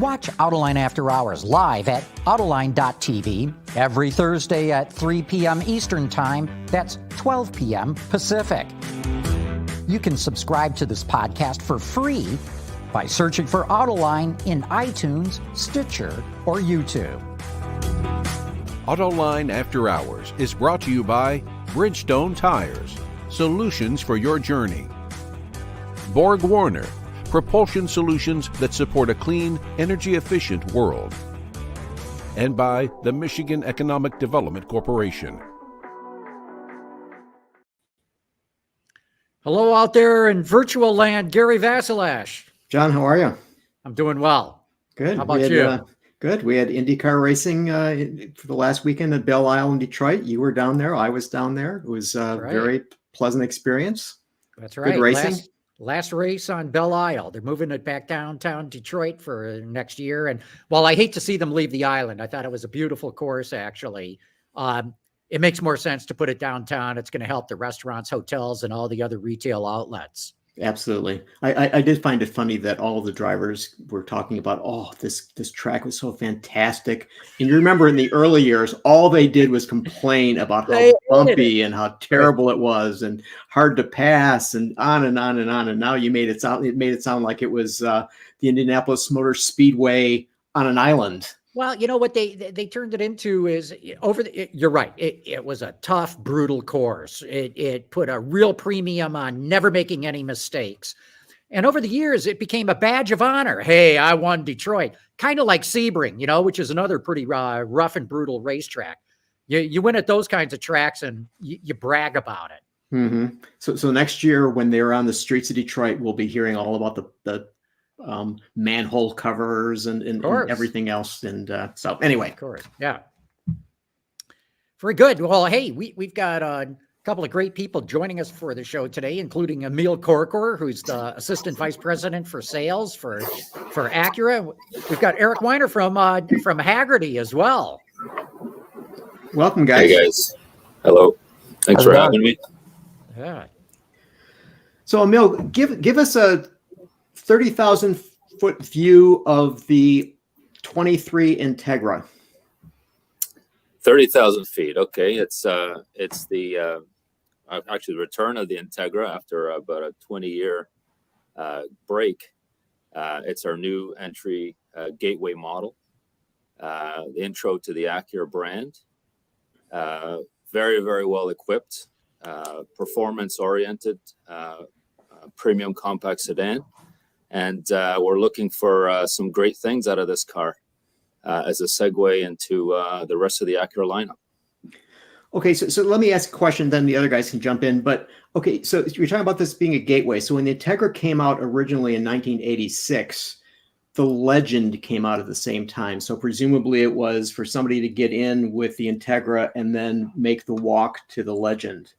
Watch Autoline After Hours live at Autoline.tv every Thursday at 3 p.m. Eastern Time. That's 12 p.m. Pacific. You can subscribe to this podcast for free by searching for Autoline in iTunes, Stitcher, or YouTube. Autoline After Hours is brought to you by Bridgestone Tires, solutions for your journey. Borg Warner, propulsion solutions that support a clean, energy-efficient world. And by the Michigan Economic Development Corporation. Hello out there in virtual land, Gary Vasilash. John, how are you? I'm doing well. Good. How about you? Good. We had IndyCar racing for the last weekend at Belle Isle in Detroit. You were down there. I was down there. It was a very pleasant experience. That's right. Good racing. Last race on Belle Isle. They're moving it back downtown Detroit for next year. And while I hate to see them leave the island, I thought it was a beautiful course, actually. It makes more sense to put it downtown. It's going to help the restaurants, hotels, and all the other retail outlets. Absolutely. I did find it funny that all of the drivers were talking about, oh, this track was so fantastic. And you remember in the early years, all they did was complain about how bumpy and how terrible it was and hard to pass and on and on and on. And now it made it sound like it was the Indianapolis Motor Speedway on an island. Well, you know what they turned it into is you're right. It was a tough, brutal course. It put a real premium on never making any mistakes. And over the years, it became a badge of honor. Hey, I won Detroit. Kind of like Sebring, which is another pretty rough and brutal racetrack. You win at those kinds of tracks and you brag about it. Mm-hmm. So next year, when they're on the streets of Detroit, we'll be hearing all about the manhole covers and everything else. And so anyway. Of course. Yeah. Very good. Well, hey, we've got a couple of great people joining us for the show today, including Emile Korkor, who's the Assistant Vice President for Sales for Acura. We've got Eric Weiner from Hagerty as well. Welcome, guys. Hey, guys. Hello. Thanks for having me. Yeah. So, Emile, give us a 30,000 foot view of the 23 Integra. 30,000 feet. Okay. It's the actually the return of the Integra after about a 20-year break. It's our new entry gateway model, the intro to the Acura brand. Very, very well equipped, performance oriented, premium compact sedan. And we're looking for some great things out of this car as a segue into the rest of the Acura lineup. Okay, so let me ask a question, then the other guys can jump in. But okay, so you're talking about this being a gateway. So when the Integra came out originally in 1986, the Legend came out at the same time. So presumably it was for somebody to get in with the Integra and then make the walk to the Legend.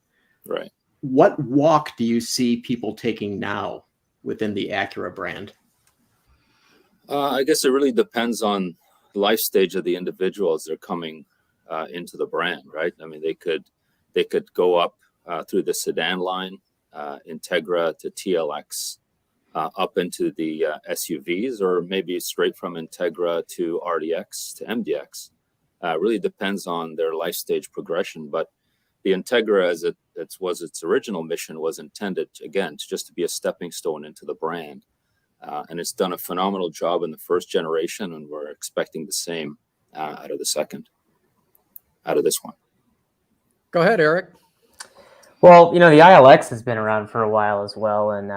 Right. What walk do you see people taking now within the Acura brand? I guess it really depends on the life stage of the individual as they're coming into the brand, right? I mean, they could go up through the sedan line, Integra to TLX, up into the SUVs, or maybe straight from Integra to RDX to MDX. Really depends on their life stage progression. But the Integra, as its original mission, was intended, again, to be a stepping stone into the brand. And it's done a phenomenal job in the first generation, and we're expecting the same out of this one. Go ahead, Eric. Well, the ILX has been around for a while as well. And,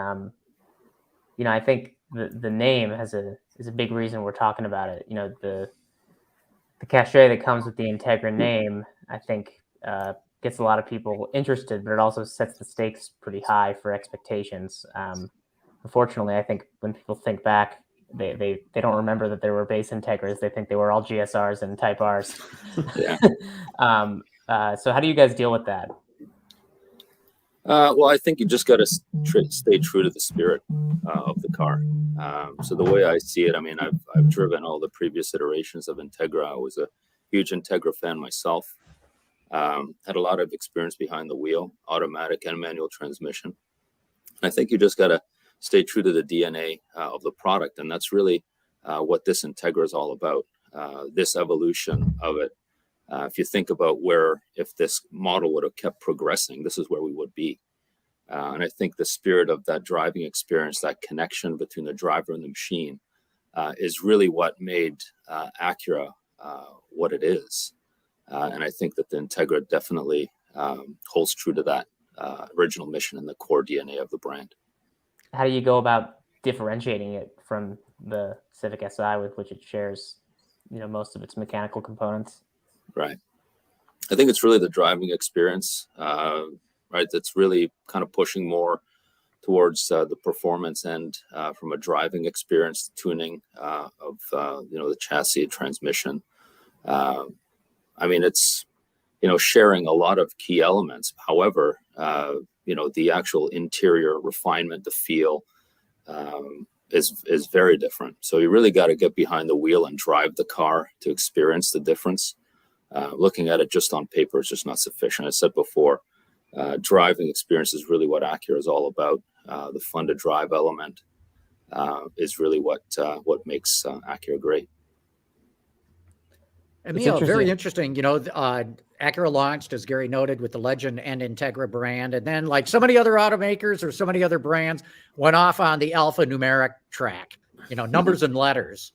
I think the name is a big reason we're talking about it. The cachet that comes with the Integra name, I think, gets a lot of people interested, but it also sets the stakes pretty high for expectations. Unfortunately, I think when people think back, they don't remember that there were base Integras. They think they were all GSRs and Type Rs. Yeah. So how do you guys deal with that? Well, I think you just got to stay true to the spirit of the car. So the way I see it, I mean, I've driven all the previous iterations of Integra. I was a huge Integra fan myself. Had a lot of experience behind the wheel, automatic and manual transmission. And I think you just got to stay true to the DNA of the product. And that's really what this Integra is all about, this evolution of it. If you think about if this model would have kept progressing, this is where we would be. And I think the spirit of that driving experience, that connection between the driver and the machine, is really what made Acura what it is. And I think that the Integra definitely holds true to that original mission and the core DNA of the brand. How do you go about differentiating it from the Civic Si, with which it shares, most of its mechanical components? Right. I think it's really the driving experience, right? That's really kind of pushing more towards the performance end from a driving experience, tuning of the chassis, transmission. I mean, it's sharing a lot of key elements. However, the actual interior refinement, the feel, is very different. So you really got to get behind the wheel and drive the car to experience the difference. Looking at it just on paper is just not sufficient. I said before, driving experience is really what Acura is all about. The fun to drive element is really what makes Acura great. Emile, very interesting. Acura launched, as Gary noted, with the Legend and Integra brand. And then, like so many other automakers or so many other brands, went off on the alphanumeric track, numbers and letters.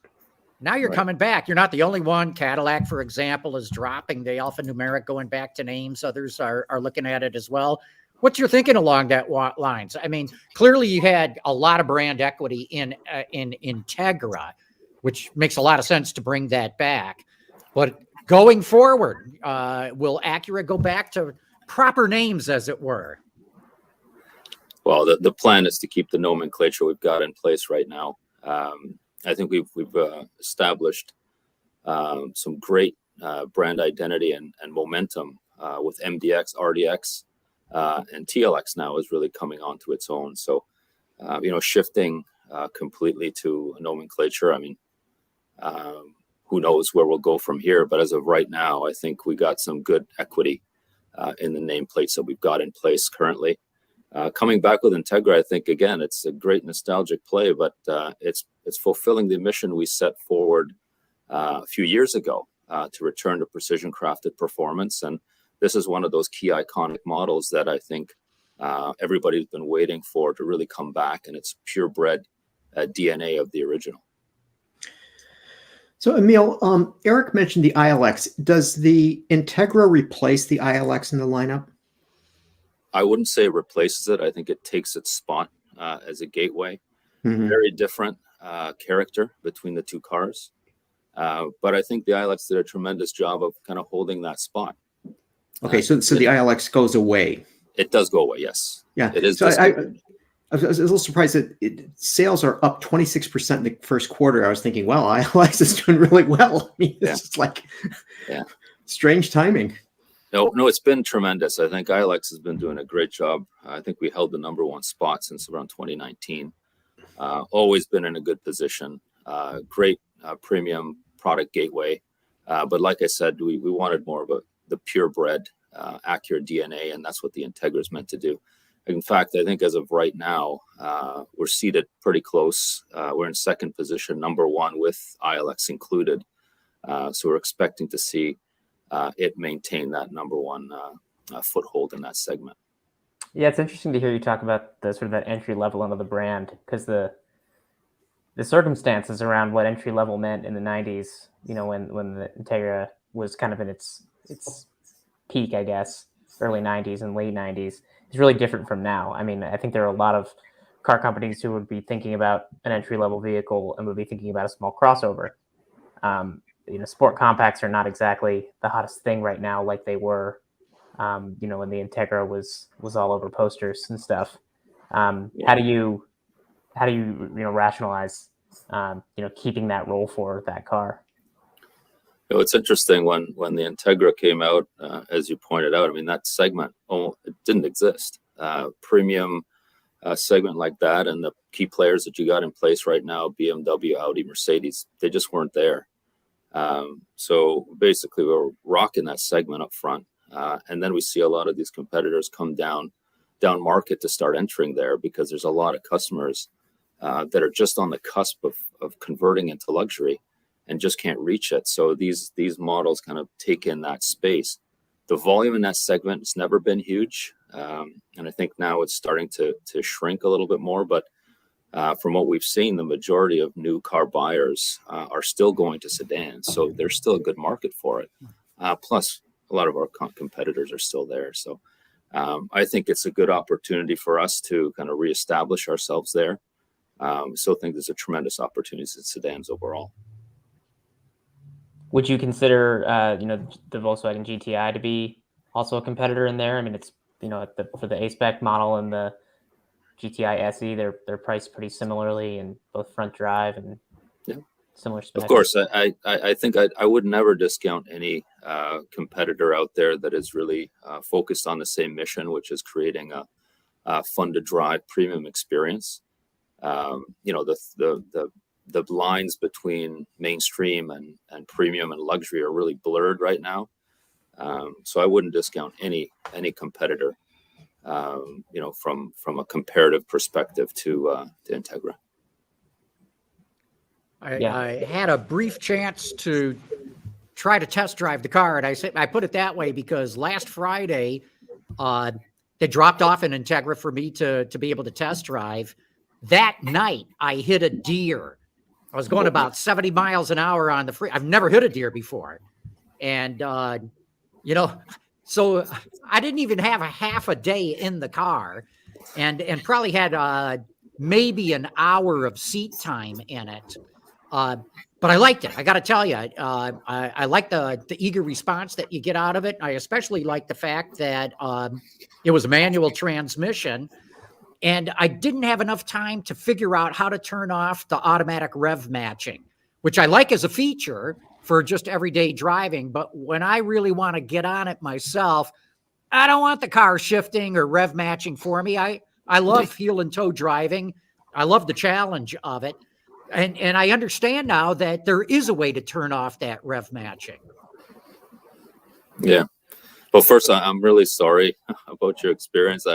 Now you're coming back. You're not the only one. Cadillac, for example, is dropping the alphanumeric, going back to names. Others are looking at it as well. What's your thinking along that lines? I mean, clearly you had a lot of brand equity in Integra, which makes a lot of sense to bring that back. But going forward, will Acura go back to proper names, as it were? Well, the plan is to keep the nomenclature we've got in place right now. I think we've established some great brand identity and momentum with MDX, RDX, and TLX now is really coming onto its own. So, shifting completely to a nomenclature. I mean, who knows where we'll go from here? But as of right now, I think we got some good equity in the nameplates that we've got in place currently. Coming back with Integra, I think, again, it's a great nostalgic play, but it's fulfilling the mission we set forward a few years ago to return to precision crafted performance. And this is one of those key iconic models that I think everybody's been waiting for to really come back, and it's purebred DNA of the original. So, Emile, Eric mentioned the ILX. Does the Integra replace the ILX in the lineup? I wouldn't say it replaces it. I think it takes its spot as a gateway. Mm-hmm. Very different character between the two cars. But I think the ILX did a tremendous job of kind of holding that spot. Okay, so the ILX goes away. It does go away, yes. Yeah. It is. So I was a little surprised that sales are up 26% in the first quarter. I was thinking, well, ILX is doing really well. I mean, it's just like strange timing. No, it's been tremendous. I think ILX has been doing a great job. I think we held the #1 spot since around 2019. Always been in a good position. Great premium product gateway. But like I said, we wanted more of the purebred Acura DNA, and that's what the Integra is meant to do. In fact, I think as of right now, we're seated pretty close. We're in second position, #1 with ILX included. So we're expecting to see it maintain that #1 foothold in that segment. Yeah, it's interesting to hear you talk about the sort of that entry level under the brand, because the circumstances around what entry level meant in the 90s, when the Integra was kind of in its peak, I guess, early 90s and late 90s, is really different from now. I mean, I think there are a lot of car companies who would be thinking about an entry level vehicle and would be thinking about a small crossover. Sport compacts are not exactly the hottest thing right now, like they were, when the Integra was all over posters and stuff. How do you rationalize, keeping that role for that car? It's interesting when the Integra came out, as you pointed out. I mean, that segment, it didn't exist. Premium segment like that, and the key players that you got in place right now, BMW, Audi, Mercedes, they just weren't there. So basically, we were rocking that segment up front, and then we see a lot of these competitors come down market to start entering there, because there's a lot of customers that are just on the cusp of converting into luxury and just can't reach it. So these models kind of take in that space. The volume in that segment has never been huge, and I think now it's starting to shrink a little bit more. But from what we've seen, the majority of new car buyers are still going to sedans, so there's still a good market for it. Plus, a lot of our competitors are still there. So I think it's a good opportunity for us to kind of reestablish ourselves there. Still think there's a tremendous opportunity in sedans overall. Would you consider, the Volkswagen GTI to be also a competitor in there? I mean, it's, for the A-Spec model and the GTI SE, they're priced pretty similarly in both front drive and similar specs. Of course, I think I would never discount any competitor out there that is really focused on the same mission, which is creating a fun-to-drive premium experience. The lines between mainstream and premium and luxury are really blurred right now. So I wouldn't discount any competitor, from a comparative perspective to Integra. I had a brief chance to try to test drive the car, and I put it that way because last Friday, they dropped off an Integra for me to be able to test drive. That night, I hit a deer. I was going about 70 miles an hour on the freeway. I've never hit a deer before. And, so I didn't even have a half a day in the car and probably had maybe an hour of seat time in it. But I liked it. I got to tell you, I like the eager response that you get out of it. I especially like the fact that it was a manual transmission. And I didn't have enough time to figure out how to turn off the automatic rev matching, which I like as a feature for just everyday driving. But when I really want to get on it myself, I don't want the car shifting or rev matching for me. I love heel and toe driving. I love the challenge of it. And I understand now that there is a way to turn off that rev matching. Yeah. Well, first, I'm really sorry about your experience.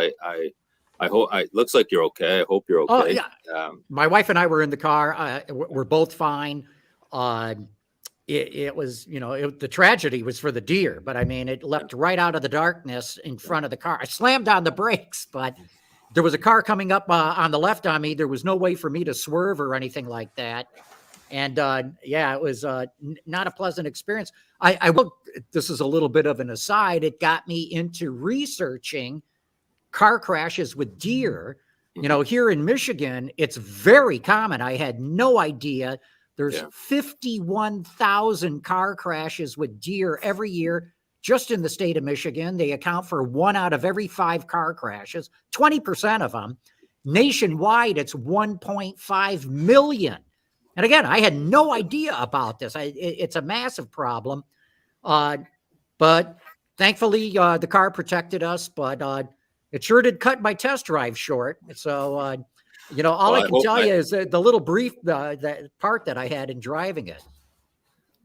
I hope it looks like you're okay. I hope you're okay. Oh, yeah. My wife and I were in the car. We're both fine. It was, the tragedy was for the deer, but I mean, it leapt right out of the darkness in front of the car. I slammed on the brakes, but there was a car coming up on the left on me. There was no way for me to swerve or anything like that. And it was not a pleasant experience. I will, this is a little bit of an aside. It got me into researching car crashes with deer. Here in Michigan, it's very common. I had no idea. There's 51,000 car crashes with deer every year just in the state of Michigan. They account for 1 out of every 5 car crashes, 20% of them. Nationwide, it's 1.5 million. And again, I had no idea about this. It's a massive problem. But thankfully, the car protected us. But it sure did cut my test drive short. So, all I can tell you is the little brief that part that I had in driving it.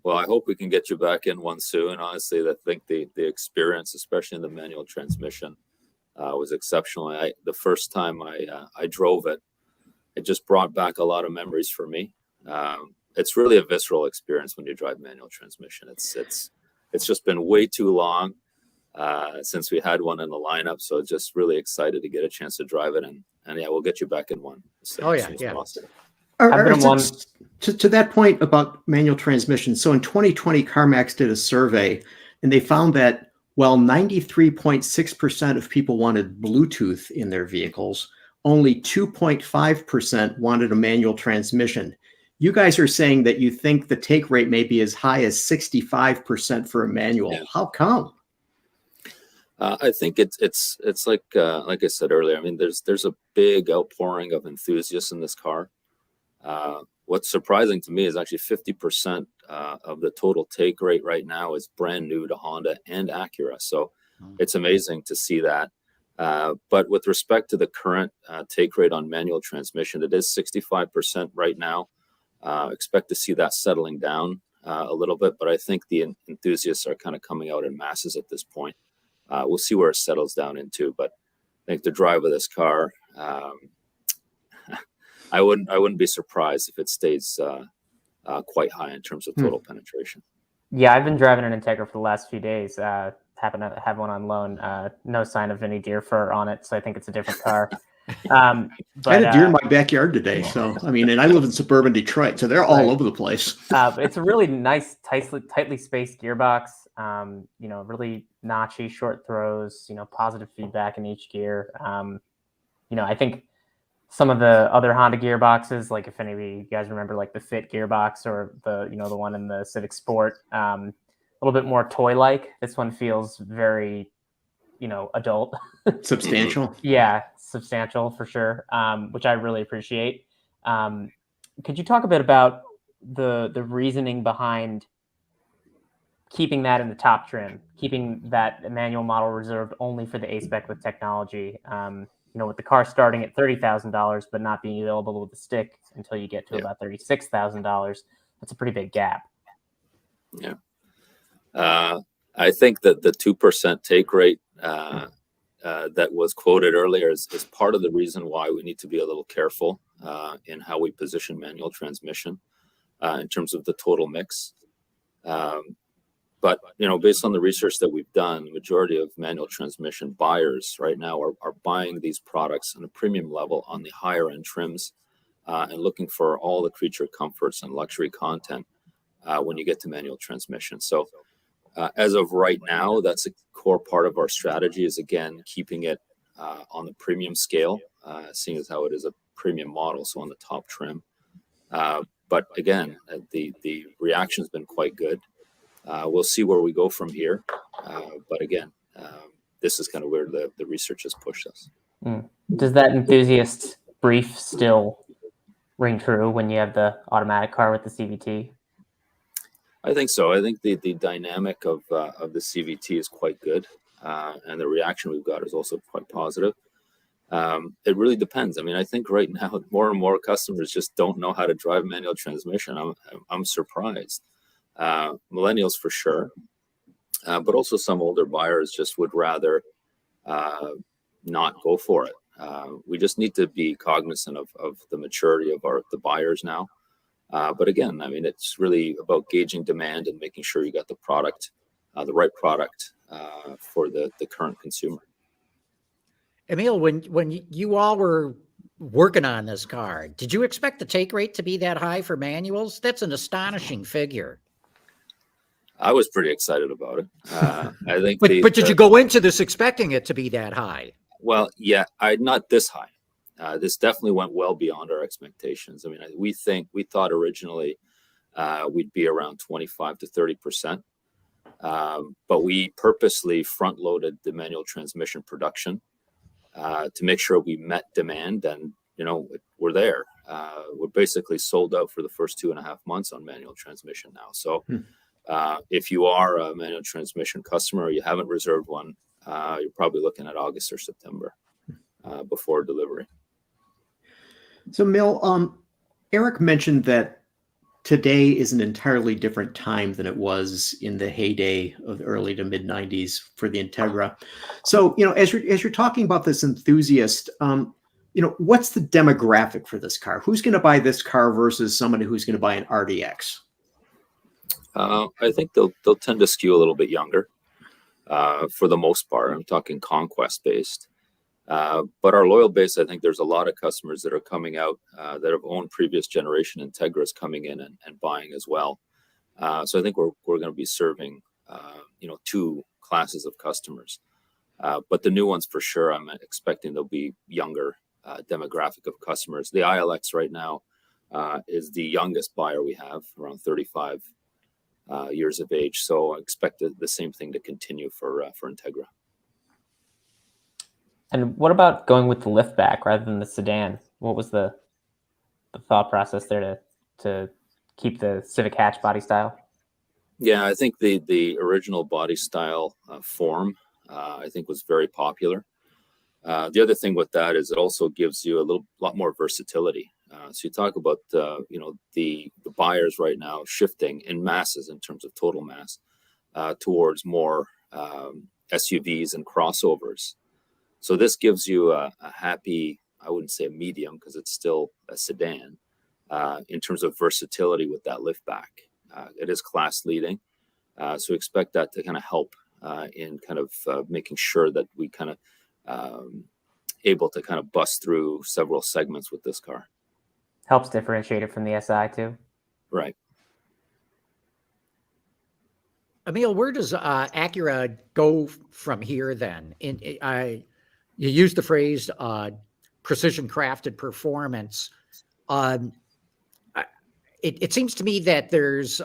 Well, I hope we can get you back in one soon. Honestly, I think the experience, especially in the manual transmission, was exceptional. The first time I drove it, it just brought back a lot of memories for me. It's really a visceral experience when you drive manual transmission. It's just been way too long since we had one in the lineup, so just really excited to get a chance to drive it, and we'll get you back in one. So, To that point about manual transmission, so in 2020, CarMax did a survey, and they found that while 93.6% of people wanted Bluetooth in their vehicles, only 2.5% wanted a manual transmission. You guys are saying that you think the take rate may be as high as 65% for a manual. Yeah. How come? I think it's like I said earlier. I mean, there's a big outpouring of enthusiasts in this car. What's surprising to me is actually 50% of the total take rate right now is brand new to Honda and Acura. So it's amazing to see that. But with respect to the current take rate on manual transmission, it is 65% right now. Expect to see that settling down a little bit, but I think the enthusiasts are kind of coming out in masses at this point. We'll see where it settles down into, but I think the drive of this car, I wouldn't be surprised if it stays quite high in terms of total penetration. Yeah, I've been driving an Integra for the last few days. Happen to have one on loan. No sign of any deer fur on it, so I think it's a different car. But, I had a deer in my backyard today. So, I mean, and I live in suburban Detroit, so they're all over the place. It's a really nice, tightly spaced gearbox. Really notchy, short throws, positive feedback in each gear. I think some of the other Honda gearboxes, like if any of you guys remember, like the Fit gearbox or the one in the Civic Sport, a little bit more toy-like. This one feels very, adult. Substantial. Yeah, substantial for sure, which I really appreciate. Could you talk a bit about the reasoning behind keeping that in the top trim, keeping that manual model reserved only for the A-Spec with technology? With the car starting at $30,000, but not being available with the stick until you get to about $36,000, that's a pretty big gap. Yeah. I think that the 2% take rate that was quoted earlier is part of the reason why we need to be a little careful in how we position manual transmission in terms of the total mix. But, based on the research that we've done, the majority of manual transmission buyers right now are buying these products on a premium level on the higher end trims and looking for all the creature comforts and luxury content when you get to manual transmission. So as of right now, that's a core part of our strategy is, again, keeping it on the premium scale, seeing as how it is a premium model, so on the top trim. But again, the reaction's been quite good. We'll see where we go from here. But again, this is kind of where the research has pushed us. Does that enthusiast brief still ring true when you have the automatic car with the CVT? I think so. I think the dynamic of the CVT is quite good. And the reaction we've got is also quite positive. It really depends. I mean, I think right now more and more customers just don't know how to drive manual transmission. I'm surprised. Millennials for sure, but also some older buyers just would rather not go for it. We just need to be cognizant of the maturity of the buyers now. But again, I mean, it's really about gauging demand and making sure you got the product, the right product for the current consumer. Emile, when you all were working on this car, did you expect the take rate to be that high for manuals? That's an astonishing figure. I was pretty excited about it. I think, but did you go into this expecting it to be that high? Well, yeah, not this high. This definitely went well beyond our expectations. I mean, we thought originally we'd be around 25 to 30%, but we purposely front-loaded the manual transmission production to make sure we met demand, and we're there. We're basically sold out for the first 2.5 months on manual transmission now. So. If you are a manual transmission customer, or you haven't reserved one, you're probably looking at August or September before delivery. So, Emile, Eric mentioned that today is an entirely different time than it was in the heyday of the early to mid 90s for the Integra. So, as you're talking about this enthusiast, what's the demographic for this car? Who's going to buy this car versus somebody who's going to buy an RDX? I think they'll tend to skew a little bit younger for the most part. I'm talking conquest based. But our loyal base, I think there's a lot of customers that are coming out that have owned previous generation Integras coming in and buying as well. So I think we're going to be serving, two classes of customers. But the new ones for sure, I'm expecting they'll be younger demographic of customers. The ILX right now is the youngest buyer we have, around 35 years of age. So I expect the same thing to continue for Integra. And what about going with the liftback rather than the sedan? What was the thought process there to keep the Civic hatch body style? Yeah, I think the original body style form, I think, was very popular. The other thing with that is it also gives you a lot more versatility. So you talk about the buyers right now shifting in masses in terms of total mass towards more SUVs and crossovers. So this gives you a happy I wouldn't say a medium because it's still a sedan, in terms of versatility with that lift back. It is class leading. So expect that to kind of help in kind of making sure that we kind of able to kind of bust through several segments with this car. Helps differentiate it from the SI too. Right. Emile, where does Acura go from here then? You used the phrase precision crafted performance. It seems to me that there's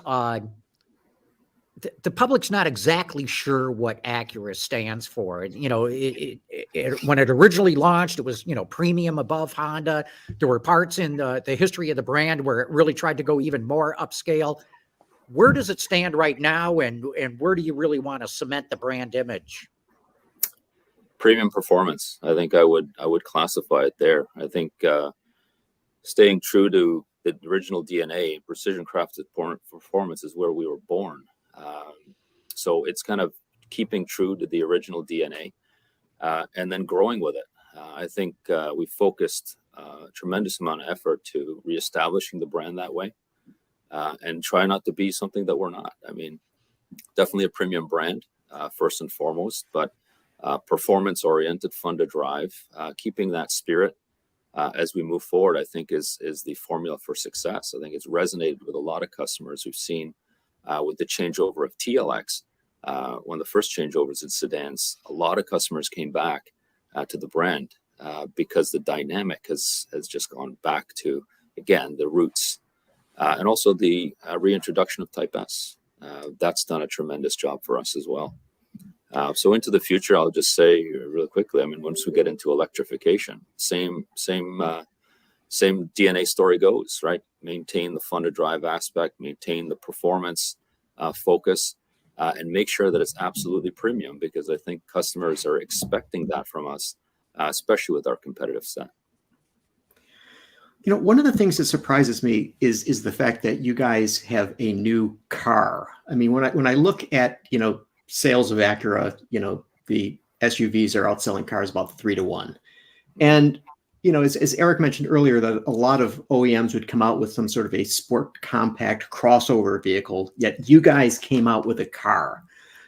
the public's not exactly sure what Acura stands for. You know, when it originally launched, it was, you know, premium above Honda. There were parts in the history of the brand where it really tried to go even more upscale. Where does it stand right now, and where do you really want to cement the brand image? Premium performance. I think I would classify it there. I think staying true to the original DNA, precision crafted performance is where we were born. So it's kind of keeping true to the original DNA and then growing with it. I think we focused a tremendous amount of effort to reestablishing the brand that way and try not to be something that we're not. I mean, definitely a premium brand first and foremost, but performance oriented, fun to drive, keeping that spirit as we move forward, I think is the formula for success. I think it's resonated with a lot of customers we've seen with the changeover of TLX. One of the first changeovers in sedans, a lot of customers came back to the brand because the dynamic has just gone back to, again, the roots. And also the reintroduction of Type S. That's done a tremendous job for us as well. So into the future, I'll just say really quickly, I mean, once we get into electrification, same DNA story goes, right? Maintain the fun to drive aspect, maintain the performance focus, and make sure that it's absolutely premium, because I think customers are expecting that from us, especially with our competitive set. You know, one of the things that surprises me is the fact that you guys have a new car. I mean, when I look at, you know, sales of Acura, you know, the SUVs are outselling cars about 3-1. And, you know, as Eric mentioned earlier, that a lot of OEMs would come out with some sort of a sport compact crossover vehicle, yet you guys came out with a car.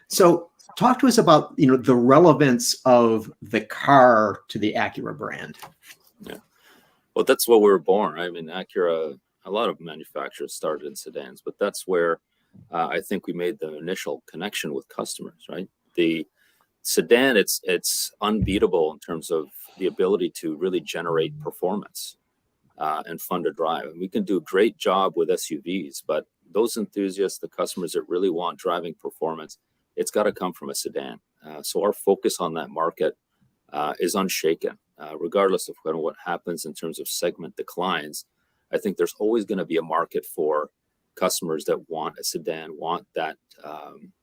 So talk to us about, you know, the relevance of the car to the Acura brand. Yeah. Well, that's what we were born. I mean, Acura, a lot of manufacturers started in sedans, but that's where I think we made the initial connection with customers, right? The sedan, it's unbeatable in terms of the ability to really generate performance and fun to drive. And we can do a great job with SUVs, but those enthusiasts, the customers that really want driving performance, it's got to come from a sedan. So our focus on that market is unshaken. Regardless of kind of what happens in terms of segment declines, I think there's always going to be a market for customers that want a sedan, want that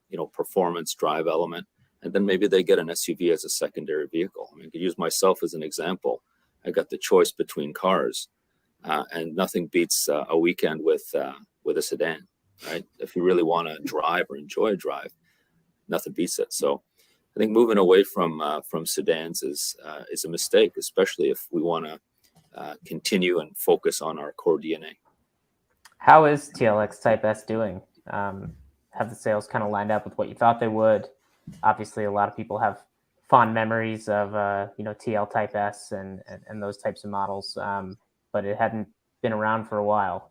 you know, performance drive element, and then maybe they get an SUV as a secondary vehicle. I mean, I could use myself as an example. I got the choice between cars, and nothing beats a weekend with a sedan, right? If you really want to drive or enjoy a drive, nothing beats it. So I think moving away from sedans is a mistake, especially if we want to continue and focus on our core DNA. How is TLX Type S doing? Have the sales kind of lined up with what you thought they would? Obviously, a lot of people have fond memories of you know, TL Type S and those types of models, but it hadn't been around for a while.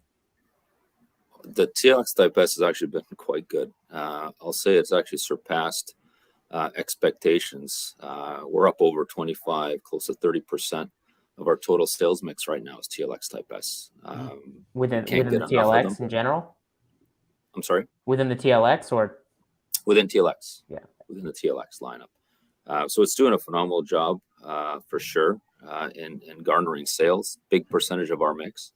The TLX Type S has actually been quite good. I'll say it's actually surpassed expectations. We're up over 25, close to 30% of our total sales mix right now is TLX Type S. Within the TLX in general? I'm sorry? Within the TLX or? Within TLX. Yeah. Within the TLX lineup. So it's doing a phenomenal job for sure in garnering sales, big percentage of our mix.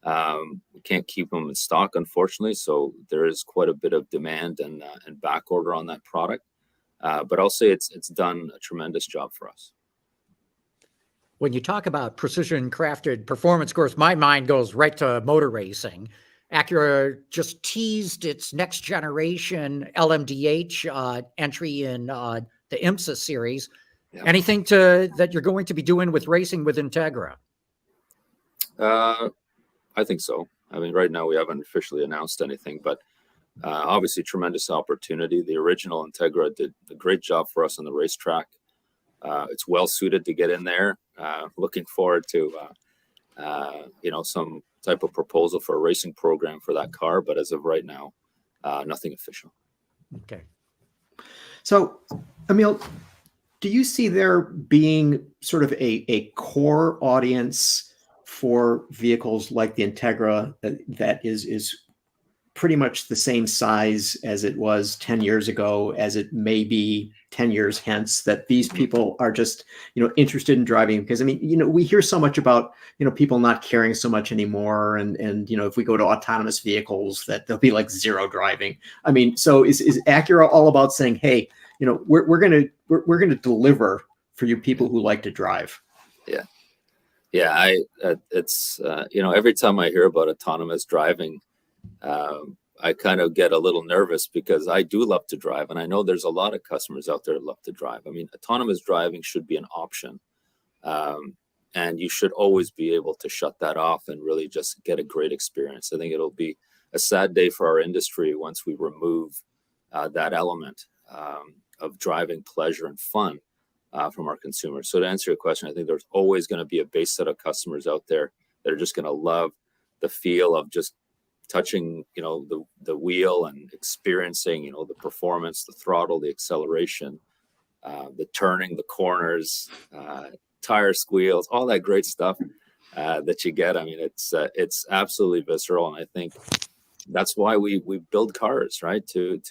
We can't keep them in stock, unfortunately, so there is quite a bit of demand and back order on that product. But I'll say it's done a tremendous job for us. When you talk about precision crafted performance, of course, my mind goes right to motor racing. Acura just teased its next generation LMDH entry in the IMSA series. Anything that you're going to be doing with racing with Integra? I think so. I mean, right now we haven't officially announced anything, but obviously tremendous opportunity. The original Integra did a great job for us on the racetrack. It's well suited to get in there. Looking forward to some type of proposal for a racing program for that car, but as of right now, nothing official. Okay. So, Emile, do you see there being sort of a core audience for vehicles like the Integra that is pretty much the same size as it was 10 years ago, as it may be 10 years hence, that these people are just, interested in driving? Because, I mean, we hear so much about, people not caring so much anymore. And if we go to autonomous vehicles, that there'll be like zero driving. I mean, so is Acura all about saying, hey, we're going to deliver for you people who like to drive? Yeah. Yeah. It's every time I hear about autonomous driving, I kind of get a little nervous because I do love to drive. And I know there's a lot of customers out there that love to drive. I mean, autonomous driving should be an option. And you should always be able to shut that off and really just get a great experience. I think it'll be a sad day for our industry once we remove that element of driving pleasure and fun from our consumers. So to answer your question, I think there's always going to be a base set of customers out there that are just going to love the feel of just touching, the wheel and experiencing, the performance, the throttle, the acceleration, the turning, the corners, tire squeals, all that great stuff that you get. I mean, it's absolutely visceral, and I think that's why we build cars, right? To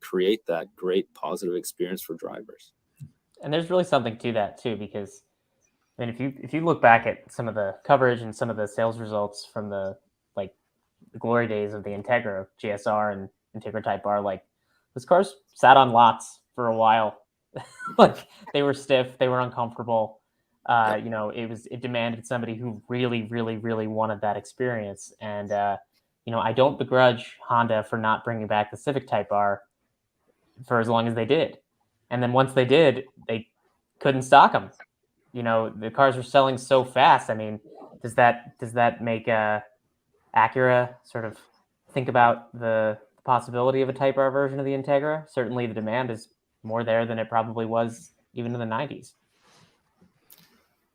create that great positive experience for drivers. And there's really something to that too, because I mean, if you look back at some of the coverage and some of the sales results from the glory days of the Integra, GSR and Integra Type R, like those cars sat on lots for a while. Like they were stiff, they were uncomfortable. It demanded somebody who really, really, really wanted that experience. And I don't begrudge Honda for not bringing back the Civic Type R for as long as they did. And then once they did, they couldn't stock them. The cars were selling so fast. I mean, does that make Acura sort of think about the possibility of a Type R version of the Integra? Certainly the demand is more there than it probably was even in the 90s.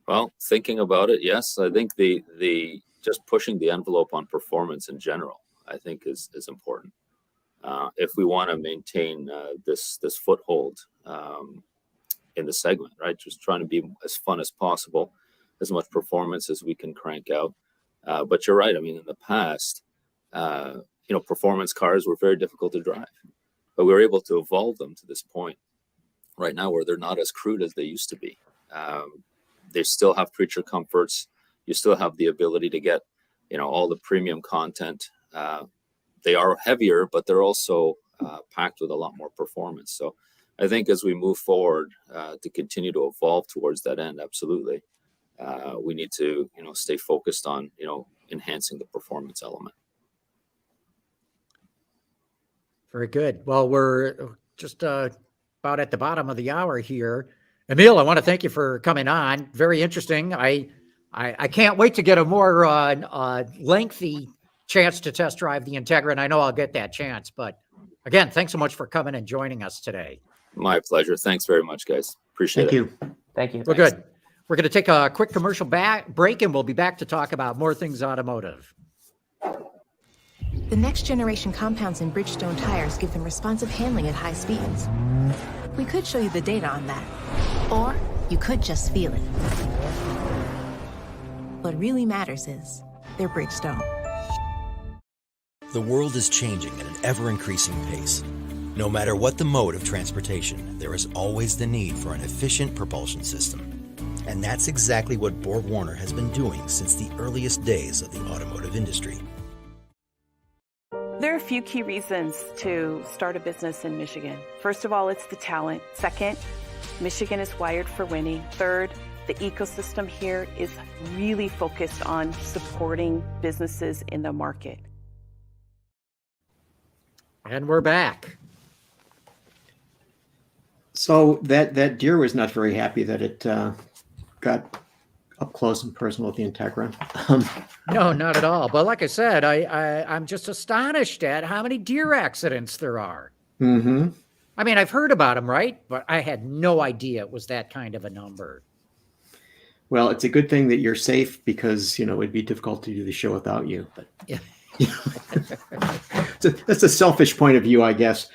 Well, thinking about it, yes. I think the just pushing the envelope on performance in general, I think is important. If we want to maintain this foothold in the segment, right? Just trying to be as fun as possible, as much performance as we can crank out. But you're right. I mean, in the past, performance cars were very difficult to drive, but we were able to evolve them to this point right now where they're not as crude as they used to be. They still have creature comforts. You still have the ability to get, all the premium content. They are heavier, but they're also packed with a lot more performance. So I think as we move forward to continue to evolve towards that end, absolutely. We need to, stay focused on, enhancing the performance element. Very good. Well, we're just about at the bottom of the hour here. Emile, I want to thank you for coming on. Very interesting. I can't wait to get a more lengthy chance to test drive the Integra, and I know I'll get that chance. But again, thanks so much for coming and joining us today. My pleasure. Thanks very much, guys. Appreciate it. Thank you. We're good. We're going to take a quick commercial break, and we'll be back to talk about more things automotive. The next generation compounds in Bridgestone tires give them responsive handling at high speeds. We could show you the data on that, or you could just feel it. What really matters is they're Bridgestone. The world is changing at an ever-increasing pace. No matter what the mode of transportation, there is always the need for an efficient propulsion system. And that's exactly what BorgWarner has been doing since the earliest days of the automotive industry. There are a few key reasons to start a business in Michigan. First of all, it's the talent. Second, Michigan is wired for winning. Third, the ecosystem here is really focused on supporting businesses in the market. And we're back. So that deer was not very happy that it got up close and personal with the Integra. No, not at all. But like I said, I'm just astonished at how many deer accidents there are. Mm-hmm. I mean, I've heard about them, right? But I had no idea it was that kind of a number. Well, it's a good thing that you're safe because, it'd be difficult to do the show without you. But Yeah. That's a selfish point of view, I guess.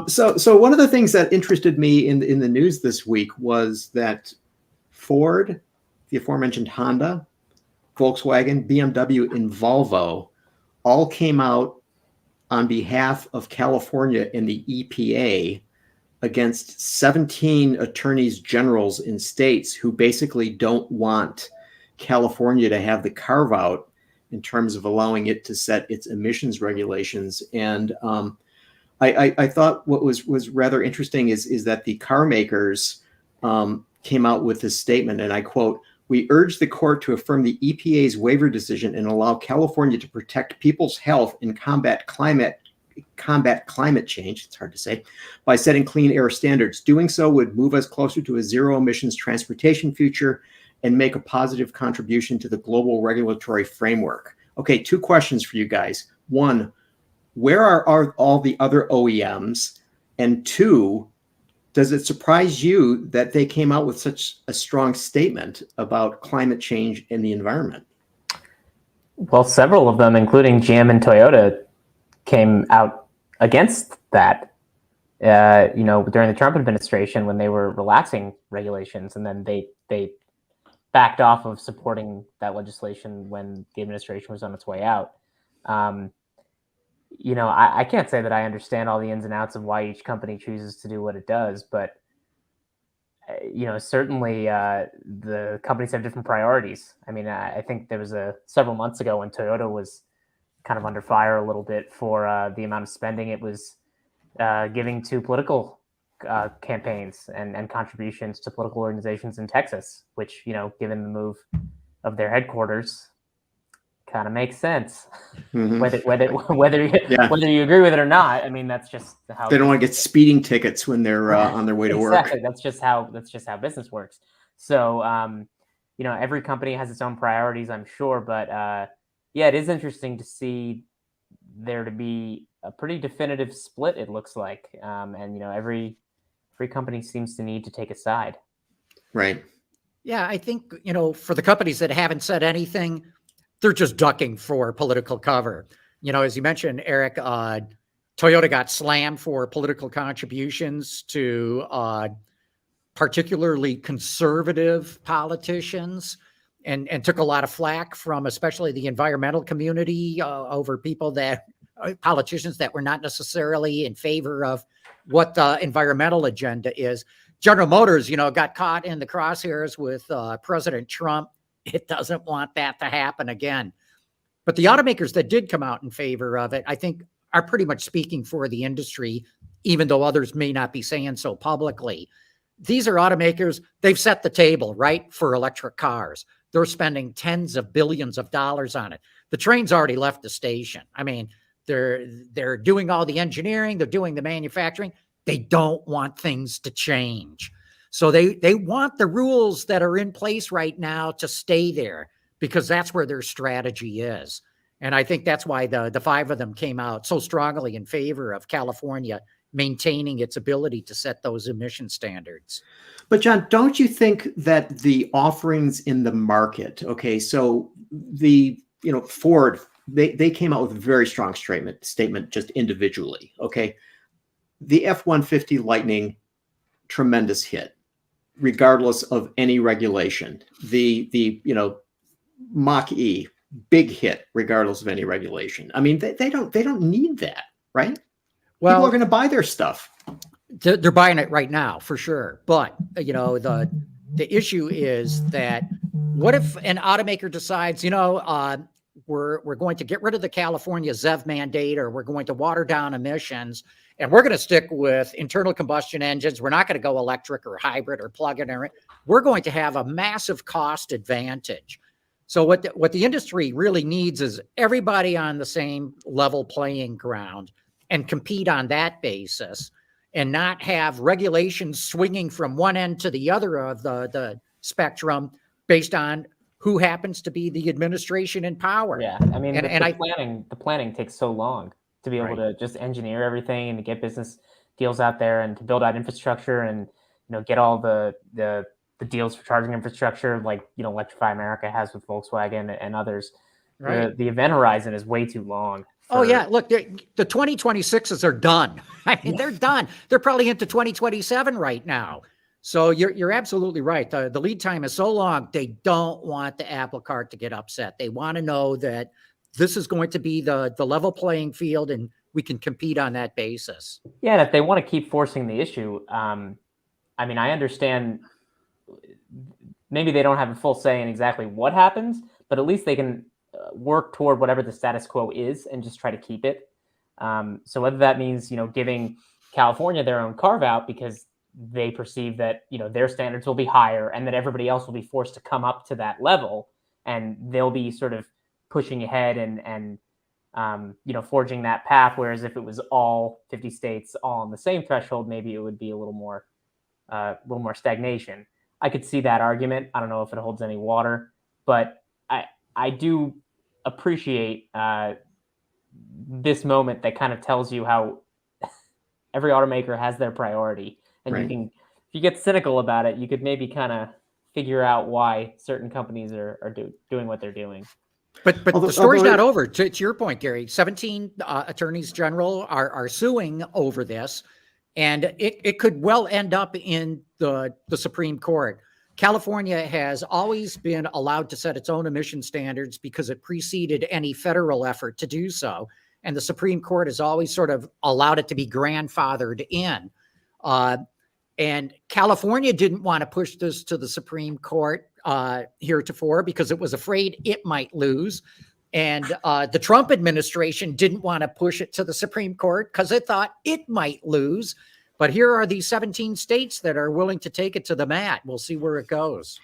So one of the things that interested me in the news this week was that Ford, the aforementioned Honda, Volkswagen, BMW, and Volvo all came out on behalf of California and the EPA against 17 attorneys generals in states who basically don't want California to have the carve out in terms of allowing it to set its emissions regulations. And I thought what was rather interesting is that the car makers came out with this statement, and I quote, "We urge the court to affirm the EPA's waiver decision and allow California to protect people's health and combat climate change," it's hard to say, "by setting clean air standards. Doing so would move us closer to a zero emissions transportation future and make a positive contribution to the global regulatory framework." Okay, two questions for you guys. One, where are all the other OEMs? And two, does it surprise you that they came out with such a strong statement about climate change and the environment? Well, several of them, including GM and Toyota, came out against that, during the Trump administration when they were relaxing regulations, and then they backed off of supporting that legislation when the administration was on its way out. I can't say that I understand all the ins and outs of why each company chooses to do what it does, but certainly the companies have different priorities. I mean, I think there was several months ago when Toyota was kind of under fire a little bit for the amount of spending it was giving to political campaigns and contributions to political organizations in Texas, which, given the move of their headquarters, kind of makes sense. Mm-hmm. whether you agree with it or not. I mean, that's just how they don't want to get speeding tickets when they're on their way to work. That's just how business works. So, every company has its own priorities, I'm sure, but it is interesting to see there to be a pretty definitive split, it looks like. And every company seems to need to take a side. Right. Yeah, I think, for the companies that haven't said anything, they're just ducking for political cover. As you mentioned, Eric, Toyota got slammed for political contributions to particularly conservative politicians and took a lot of flack from especially the environmental community over politicians that were not necessarily in favor of what the environmental agenda is. General Motors, got caught in the crosshairs with President Trump. It doesn't want that to happen again. But the automakers that did come out in favor of it, I think, are pretty much speaking for the industry, even though others may not be saying so publicly. These are automakers, they've set the table, right, for electric cars. They're spending tens of billions of dollars on it. The train's already left the station. I mean, they're doing all the engineering, they're doing the manufacturing. They don't want things to change. So they want the rules that are in place right now to stay there because that's where their strategy is. And I think that's why the five of them came out so strongly in favor of California maintaining its ability to set those emission standards. But John, don't you think that the offerings in the market, okay, so Ford, they came out with a very strong statement just individually, okay? The F-150 Lightning, tremendous hit, regardless of any regulation. The Mach-E, big hit, regardless of any regulation. I mean, they don't need that, right? Well, people are going to buy their stuff. They're buying it right now for sure. But the issue is that what if an automaker decides, we're going to get rid of the California ZEV mandate, or we're going to water down emissions, and we're going to stick with internal combustion engines. We're not going to go electric or hybrid or plug-in. We're going to have a massive cost advantage. So what the industry really needs is everybody on the same level playing ground and compete on that basis. and not have regulations swinging from one end to the other of the spectrum based on who happens to be the administration in power. Yeah, I mean, the planning takes so long to be able to just engineer everything and to get business deals out there and to build out infrastructure and get all the deals for charging infrastructure like Electrify America has with Volkswagen and others. Right. The event horizon is way too long. Oh yeah, look, the 2026s are done. I mean, they're done. They're probably into 2027 right now. So you're absolutely right. The lead time is so long. They don't want the apple cart to get upset. They want to know that this is going to be the level playing field, and we can compete on that basis. Yeah, and if they want to keep forcing the issue, I mean, I understand. Maybe they don't have a full say in exactly what happens, but at least they can work toward whatever the status quo is and just try to keep it. So whether that means, giving California their own carve out because they perceive that, their standards will be higher and that everybody else will be forced to come up to that level, and they'll be sort of pushing ahead and forging that path. Whereas if it was all 50 states all on the same threshold, maybe it would be a little more stagnation. I could see that argument. I don't know if it holds any water, but I do appreciate this moment that kind of tells you how every automaker has their priority. And you can, if you get cynical about it, you could maybe kind of figure out why certain companies are doing what they're doing. But the story's not over. To your point, Gary, 17 attorneys general are suing over this, and it could well end up in the Supreme Court. California has always been allowed to set its own emission standards because it preceded any federal effort to do so. And the Supreme Court has always sort of allowed it to be grandfathered in. And California didn't want to push this to the Supreme Court heretofore because it was afraid it might lose. And the Trump administration didn't want to push it to the Supreme Court because it thought it might lose. But here are these 17 states that are willing to take it to the mat. We'll see where it goes.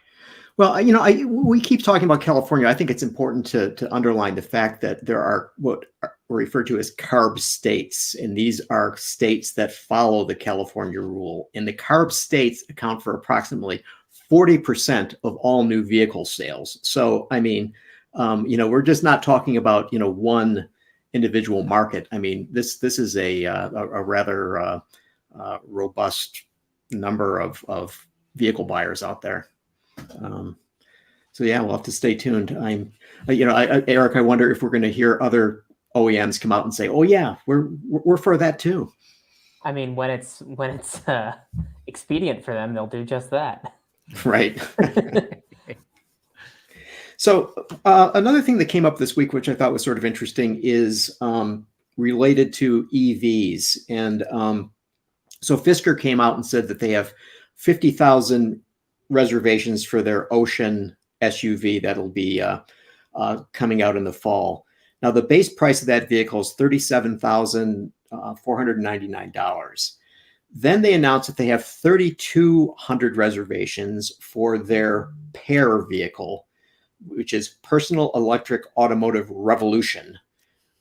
Well, we keep talking about California. I think it's important to underline the fact that there are what are referred to as CARB states, and these are states that follow the California rule. And the CARB states account for approximately 40% of all new vehicle sales. So, I mean, we're just not talking about one individual market. I mean, this is a rather robust number of vehicle buyers out there. So yeah, we'll have to stay tuned. Eric, I wonder if we're going to hear other OEMs come out and say, "Oh yeah, we're for that too." I mean, when it's expedient for them, they'll do just that. Right. So another thing that came up this week, which I thought was sort of interesting, is related to EVs. And so Fisker came out and said that they have 50,000 reservations for their Ocean SUV that'll be coming out in the fall. Now, the base price of that vehicle is $37,499. Then they announced that they have 3,200 reservations for their PEAR vehicle, which is Personal Electric Automotive Revolution,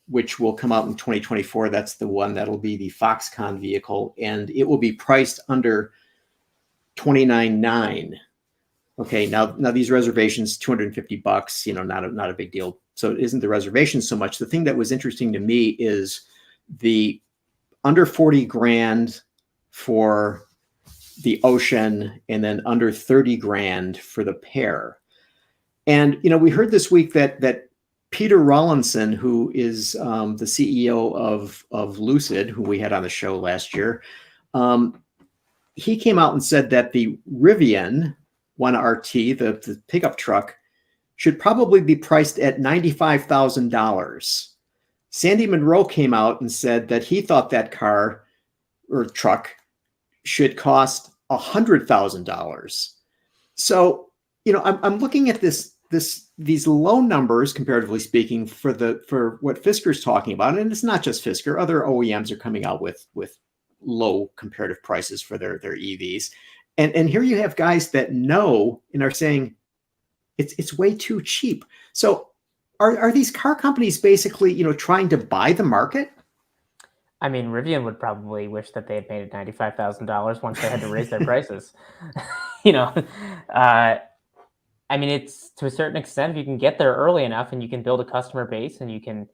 which will come out in 2024. That's the one that'll be the Foxconn vehicle, and it will be priced under $29,900. Okay, now these reservations, $250, not a big deal. So it isn't the reservation so much. The thing that was interesting to me is the under 40 grand for the Ocean, and then under 30 grand for the PEAR. And we heard this week that Peter Rawlinson, who is the CEO of Lucid, who we had on the show last year, he came out and said that the Rivian 1RT, the pickup truck, should probably be priced at $95,000. Sandy Munro came out and said that he thought that car or truck should cost $100,000. So, I'm looking at these low numbers, comparatively speaking, for what Fisker's talking about, and it's not just Fisker. Other OEMs are coming out with low comparative prices for their EVs, and here you have guys that know and are saying it's way too cheap. So, are these car companies basically trying to buy the market? I mean, Rivian would probably wish that they had made it $95,000 once they had to raise their prices. You know, I mean, it's to a certain extent, if you can get there early enough and you can build a customer base and you can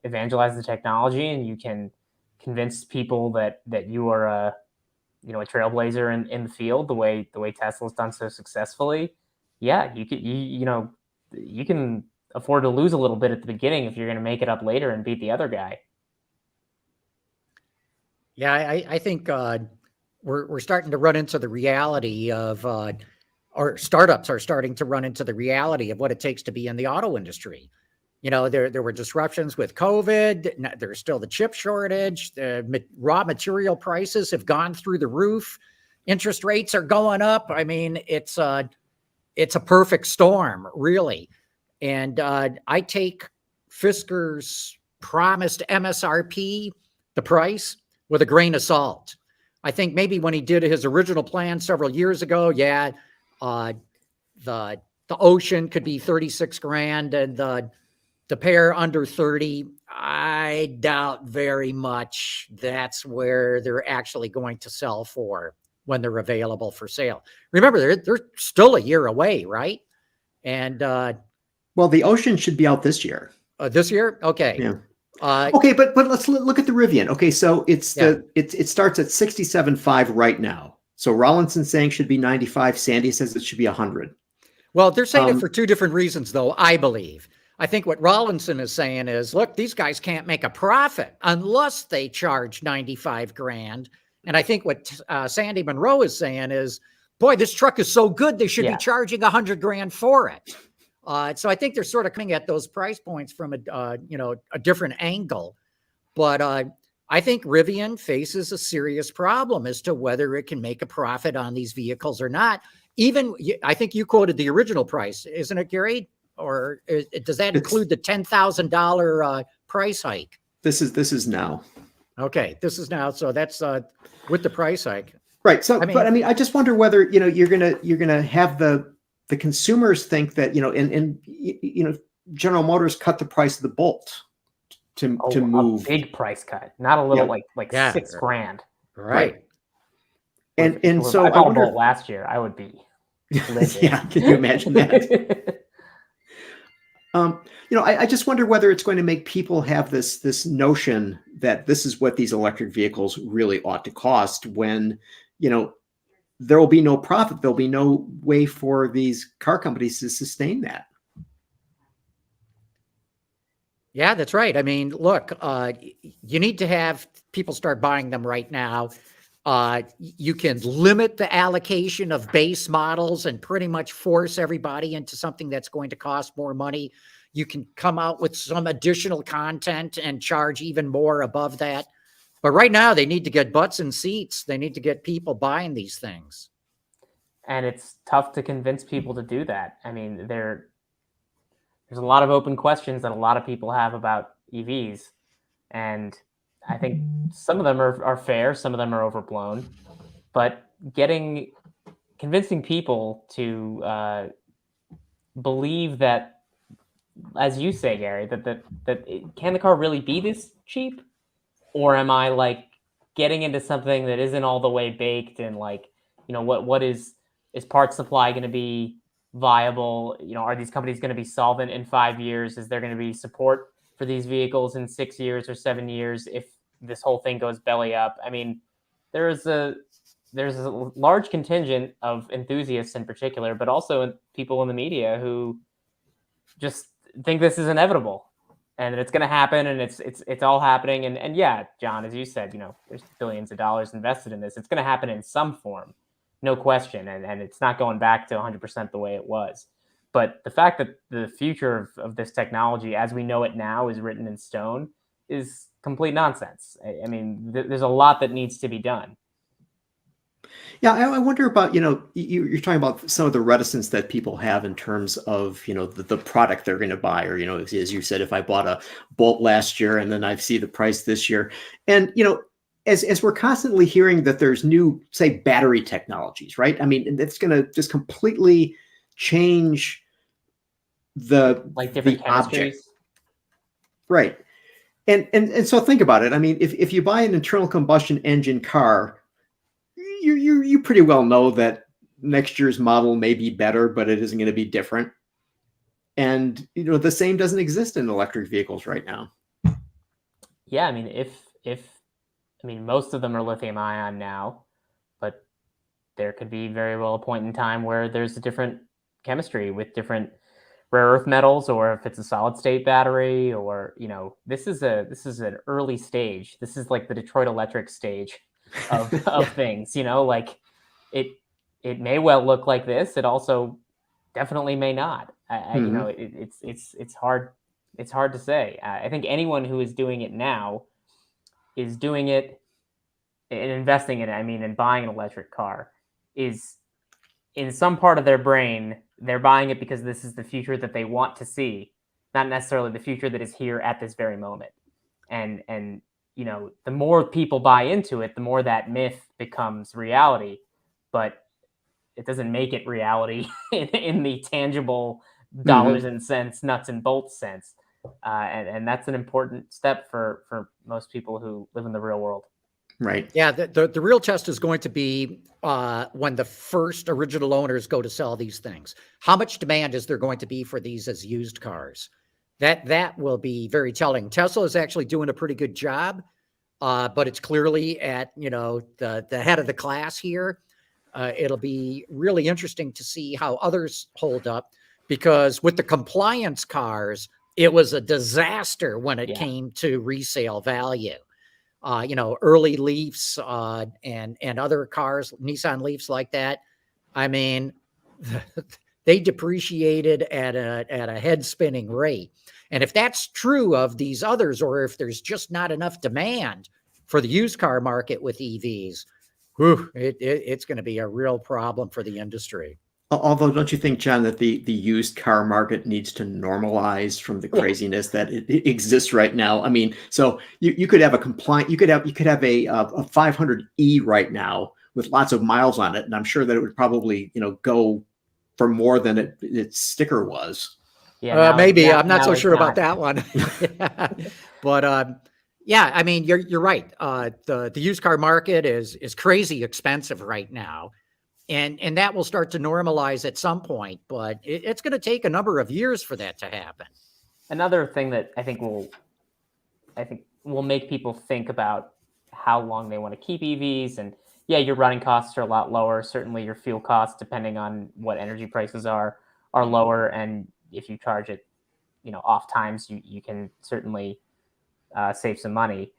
evangelize the technology and you can convince people that you are a trailblazer in the field the way Tesla's done so successfully. Yeah, you can afford to lose a little bit at the beginning if you're going to make it up later and beat the other guy. Yeah, I think we're starting to run into the reality of, or startups are starting to run into the reality of what it takes to be in the auto industry. You know, there were disruptions with COVID. There's still the chip shortage. The raw material prices have gone through the roof. Interest rates are going up. I mean, it's a perfect storm, really. And I take Fisker's promised MSRP, the price, with a grain of salt. I think maybe when he did his original plan several years ago, the Ocean could be 36 grand and the PEAR under 30. I doubt very much that's where they're actually going to sell for when they're available for sale. Remember, they're still a year away, right? And well, the Ocean should be out this year. This year? Okay. Yeah. Okay, but let's look at the Rivian. Okay, so it starts at 67.5 right now. So Rollinson's saying should be 95. Sandy says it should be 100. Well, they're saying it for two different reasons, though, I believe. I think what Rollinson is saying is, look, these guys can't make a profit unless they charge 95 grand. And I think what Sandy Monroe is saying is, boy, this truck is so good, they should be charging 100 grand for it. So I think they're sort of coming at those price points from a different angle. But I think Rivian faces a serious problem as to whether it can make a profit on these vehicles or not. Even, I think you quoted the original price, isn't it, Gary? Or does that include the $10,000 price hike? This is now. Okay, this is now. So that's with the price hike. Right. So, but I mean, I just wonder whether, you're gonna have the consumers think that, General Motors cut the price of the Bolt to move. A big price cut, not a little like $6 grand. Right. And so I bought a Bolt last year. I would be livid. Yeah, can you imagine that? I just wonder whether it's going to make people have this notion that this is what these electric vehicles really ought to cost when, there will be no profit. There'll be no way for these car companies to sustain that. Yeah, that's right. I mean, look, you need to have people start buying them right now. You can limit the allocation of base models and pretty much force everybody into something that's going to cost more money. You can come out with some additional content and charge even more above that. But right now, they need to get butts in seats. They need to get people buying these things. And it's tough to convince people to do that. I mean, there's a lot of open questions that a lot of people have about EVs. And I think some of them are fair, some of them are overblown. But convincing people to believe that, as you say, Gary, that can the car really be this cheap? Or am I like getting into something that isn't all the way baked and what is parts supply going to be viable? Are these companies going to be solvent in 5 years? Is there going to be support for these vehicles in 6 years or 7 years if this whole thing goes belly up? I mean, there's a large contingent of enthusiasts in particular, but also people in the media who just think this is inevitable. And it's going to happen, and it's all happening. And yeah, John, as you said, there's billions of dollars invested in this. It's going to happen in some form, no question. And it's not going back to 100% the way it was. But the fact that the future of this technology, as we know it now, is written in stone is complete nonsense. I mean, there's a lot that needs to be done. Yeah, I wonder about, you're talking about some of the reticence that people have in terms of, the product they're going to buy, or, as you said, if I bought a Bolt last year and then I see the price this year. And, as we're constantly hearing that there's new, say, battery technologies, right? I mean, it's going to just completely change the different chemistries. Right. And so think about it. I mean, if you buy an internal combustion engine car, you pretty well know that next year's model may be better, but it isn't going to be different. And the same doesn't exist in electric vehicles right now. Yeah, I mean, most of them are lithium ion now, but there could be very well a point in time where there's a different chemistry with different rare earth metals, or if it's a solid state battery, or this is an early stage. This is like the Detroit Electric stage of things. Like it may well look like this. It also definitely may not. It's hard. It's hard to say. I think anyone who is doing it now is doing it and investing in it. I mean, and buying an electric car is, in some part of their brain, they're buying it because this is the future that they want to see, not necessarily the future that is here at this very moment. And the more people buy into it, the more that myth becomes reality. But it doesn't make it reality in the tangible dollars and cents, nuts and bolts sense. And that's an important step for most people who live in the real world. Right. Yeah. The real test is going to be when the first original owners go to sell these things. How much demand is there going to be for these as used cars? That will be very telling. Tesla is actually doing a pretty good job, but it's clearly at the head of the class here. It'll be really interesting to see how others hold up, because with the compliance cars, it was a disaster when it came to resale value. Early Leafs and other cars, Nissan Leafs like that. I mean, they depreciated at a head spinning rate. And if that's true of these others, or if there's just not enough demand for the used car market with EVs, it's going to be a real problem for the industry. Although, don't you think, John, that the used car market needs to normalize from the craziness that it exists right now? I mean, so you could have a compliant, you could have a 500E right now with lots of miles on it, and I'm sure that it would probably go for more than its sticker was. Yeah, maybe I'm not so sure about that one. But yeah, I mean, you're right. The used car market is crazy expensive right now. And that will start to normalize at some point, but it's going to take a number of years for that to happen. Another thing that I think will make people think about how long they want to keep EVs, and your running costs are a lot lower. Certainly your fuel costs, depending on what energy prices are lower. And if you charge it, off times, you can certainly save some money.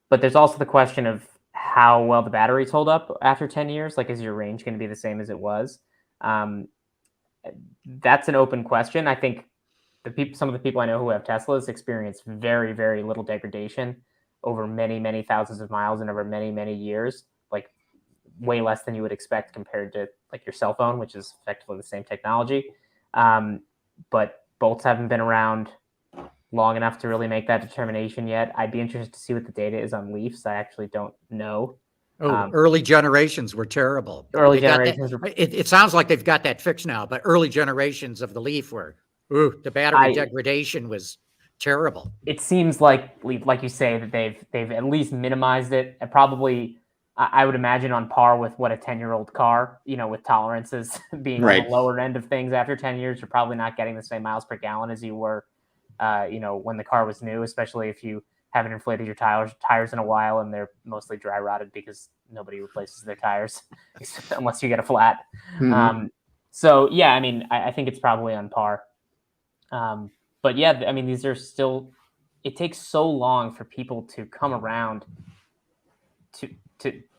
But there's also the question of how well the batteries hold up after 10 years. Like, is your range going to be the same as it was? That's an open question. I think some of the people I know who have Teslas experience very, very little degradation over many, many thousands of miles and over many, many years, like way less than you would expect compared to like your cell phone, which is effectively the same technology. But Bolts haven't been around long enough to really make that determination yet. I'd be interested to see what the data is on Leafs. I actually don't know. Early generations were terrible. It sounds like they've got that fixed now, but early generations of the Leaf were, the battery degradation was terrible. It seems like you say, that they've at least minimized it. And probably, I would imagine, on par with what a 10-year-old car, with tolerances being on the lower end of things after 10 years, you're probably not getting the same miles per gallon as you were when the car was new, especially if you haven't inflated your tires in a while and they're mostly dry rotted because nobody replaces their tires unless you get a flat. So yeah, I mean, I think it's probably on par. But yeah, I mean, these are still, it takes so long for people to come around to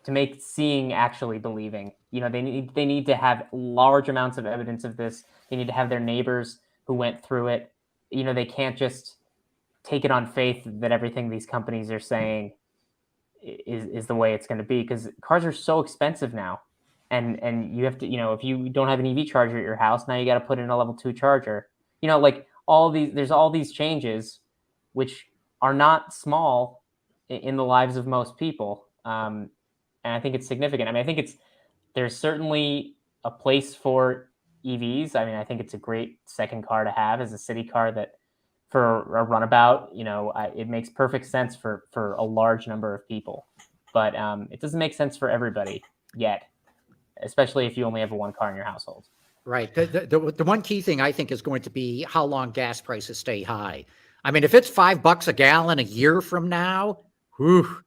make seeing actually believing. They need to have large amounts of evidence of this. They need to have their neighbors who went through it. They can't just take it on faith that everything these companies are saying is the way it's going to be, because cars are so expensive now. And you have to, if you don't have an EV charger at your house, now you got to put in a level 2 charger. Like there's all these changes, which are not small in the lives of most people. And I think it's significant. I mean, I think there's certainly a place for EVs. I mean, I think it's a great second car to have as a city car that for a runabout, it makes perfect sense for a large number of people, but it doesn't make sense for everybody yet, especially if you only have one car in your household. Right. The one key thing I think is going to be how long gas prices stay high. I mean, if it's $5 a gallon a year from now, you're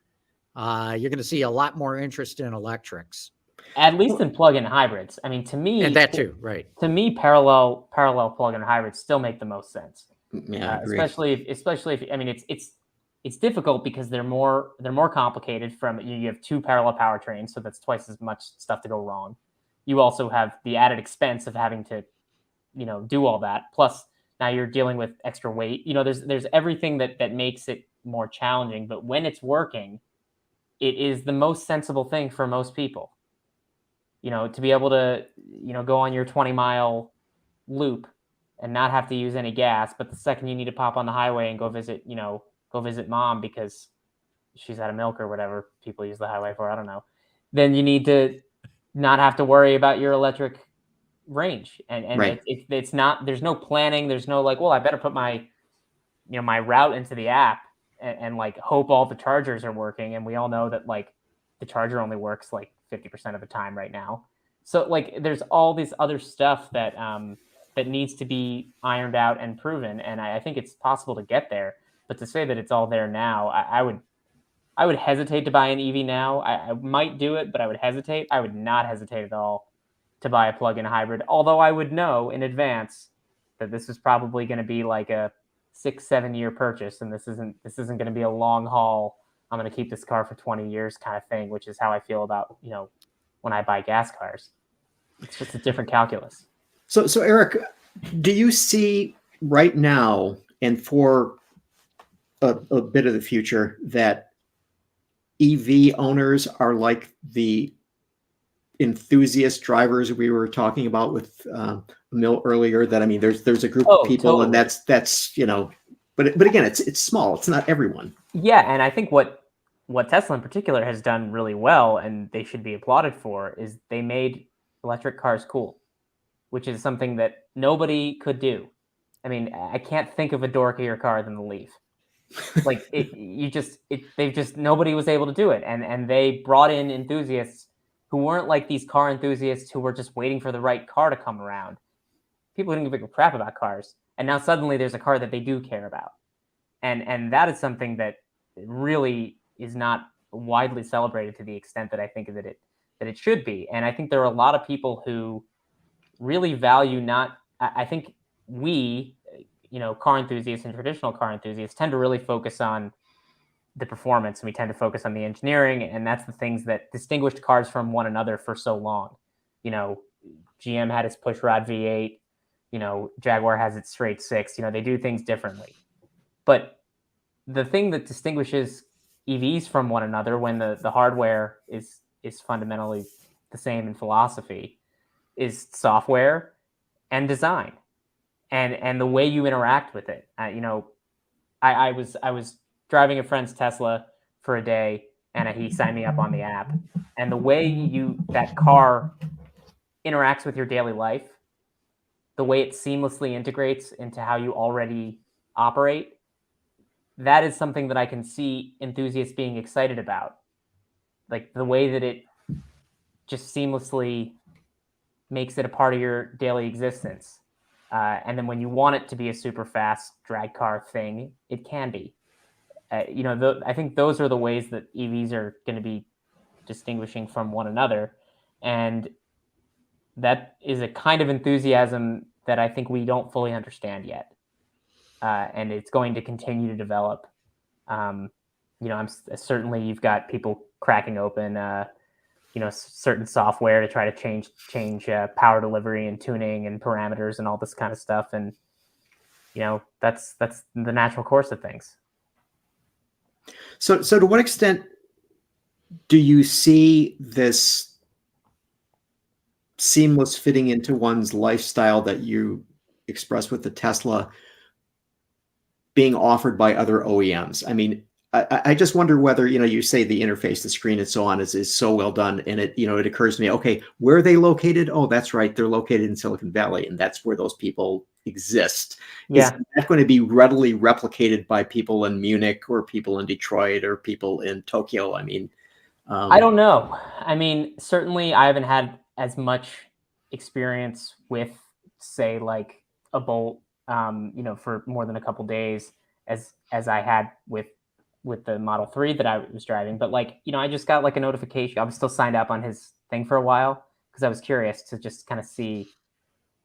going to see a lot more interest in electrics. At least in plug-in hybrids. I mean, to me, and that too, right? To me, parallel plug-in hybrids still make the most sense. Yeah, especially if I mean, it's difficult because they're more complicated. From you have two parallel powertrains, so that's twice as much stuff to go wrong. You also have the added expense of having to, do all that. Plus, now you're dealing with extra weight. There's everything that makes it more challenging. But when it's working, it is the most sensible thing for most people. To be able to, go on your 20-mile loop and not have to use any gas. But the second you need to pop on the highway and go visit mom because she's out of milk or whatever people use the highway for, I don't know, then you need to not have to worry about your electric range. And right. it's not, there's no planning. There's no like, well, I better put my route into the app and like hope all the chargers are working. And we all know that like the charger only works like 50% of the time right now. So like there's all this other stuff that needs to be ironed out and proven. And I think it's possible to get there, but to say that it's all there now, I would hesitate to buy an EV now. I might do it, but I would hesitate. I would not hesitate at all to buy a plug-in hybrid. Although I would know in advance that this is probably going to be like a 6-7 year purchase. And this isn't going to be a long haul. I'm going to keep this car for 20 years kind of thing, which is how I feel about, when I buy gas cars. It's just a different calculus. So Eric, do you see right now and for a bit of the future that EV owners are like the enthusiast drivers we were talking about with Emile earlier? That, I mean, there's a group of people, totally. And that's but again, it's small. It's not everyone. Yeah, and I think what Tesla in particular has done really well, and they should be applauded for, is they made electric cars cool, which is something that nobody could do. I mean, I can't think of a dorkier car than the Leaf. Like nobody was able to do it, and they brought in enthusiasts who weren't like these car enthusiasts who were just waiting for the right car to come around. People who didn't give a crap about cars, and now suddenly there's a car that they do care about, and that is something that really is not widely celebrated to the extent that I think that it should be. And I think there are a lot of people who really value I think we, car enthusiasts and traditional car enthusiasts tend to really focus on the performance, and we tend to focus on the engineering, and that's the things that distinguished cars from one another for so long. GM had its pushrod V8, Jaguar has its straight six, they do things differently. But the thing that distinguishes EVs from one another, when the hardware is fundamentally the same in philosophy, is software and design, and the way you interact with it. I was driving a friend's Tesla for a day, and he signed me up on the app, and the way that car interacts with your daily life, the way it seamlessly integrates into how you already operate, that is something that I can see enthusiasts being excited about. Like the way that it just seamlessly makes it a part of your daily existence. And then when you want it to be a super fast drag car thing, it can be. I think those are the ways that EVs are going to be distinguishing from one another. And that is a kind of enthusiasm that I think we don't fully understand yet. And it's going to continue to develop. I'm certainly, you've got people cracking open, certain software to try to change power delivery and tuning and parameters and all this kind of stuff. And, that's the natural course of things. So to what extent do you see this seamless fitting into one's lifestyle that you express with the Tesla being offered by other OEMs? I mean, I just wonder whether, you say the interface, the screen and so on is so well done. And it occurs to me, okay, where are they located? Oh, that's right. They're located in Silicon Valley, and that's where those people exist. Yeah. Is that going to be readily replicated by people in Munich or people in Detroit or people in Tokyo? I mean, I don't know. I mean, certainly I haven't had as much experience with, say, like a Bolt, for more than a couple days as I had with the Model 3 that I was driving. But like, I just got like a notification. I was still signed up on his thing for a while because I was curious to just kind of see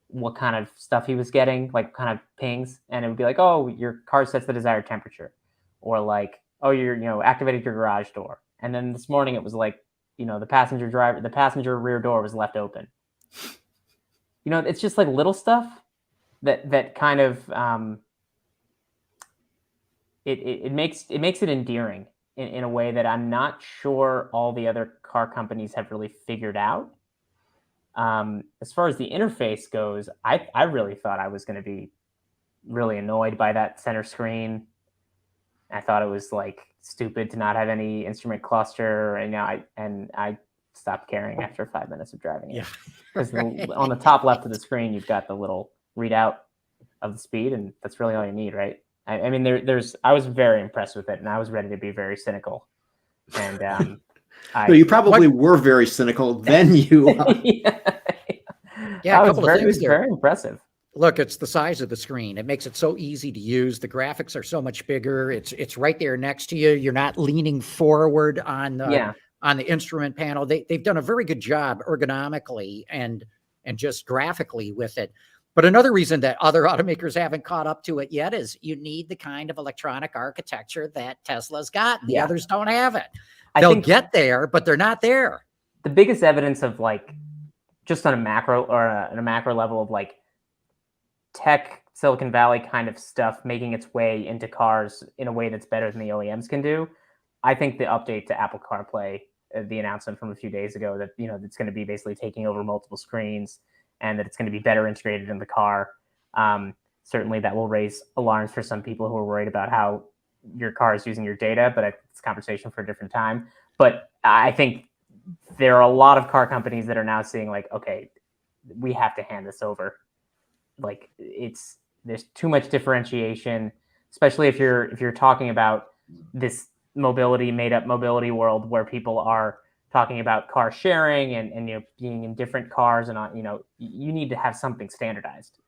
what kind of stuff he was getting, like kind of pings. And it would be like, oh, your car sets the desired temperature, or like, oh, you're, activated your garage door. And then this morning it was like, the passenger rear door was left open. It's just like little stuff that kind of, it makes it endearing in a way that I'm not sure all the other car companies have really figured out. As far as the interface goes, I really thought I was going to be really annoyed by that center screen. I thought it was like stupid to not have any instrument cluster, and I stopped caring after 5 minutes of driving it. Because on the top left of the screen, you've got the little readout of the speed, and that's really all you need, right? I mean, I was very impressed with it, and I was ready to be very cynical. And you probably were very cynical. Then you, yeah, it was very impressive. Look, it's the size of the screen. It makes it so easy to use. The graphics are so much bigger. It's right there next to you. You're not leaning forward on the instrument panel. They've done a very good job ergonomically and just graphically with it. But another reason that other automakers haven't caught up to it yet is you need the kind of electronic architecture that Tesla's got. The others don't have it. They'll get there, but they're not there. The biggest evidence of like, just on a macro level of like tech Silicon Valley kind of stuff making its way into cars in a way that's better than the OEMs can do. I think the update to Apple CarPlay, the announcement from a few days ago that, it's going to be basically taking over multiple screens, and that it's going to be better integrated in the car. Certainly that will raise alarms for some people who are worried about how your car is using your data, but it's a conversation for a different time. But I think there are a lot of car companies that are now seeing like, okay, we have to hand this over. Like there's too much differentiation, especially if you're talking about this made up mobility world where people are talking about car sharing and being in different cars, and you need to have something standardized.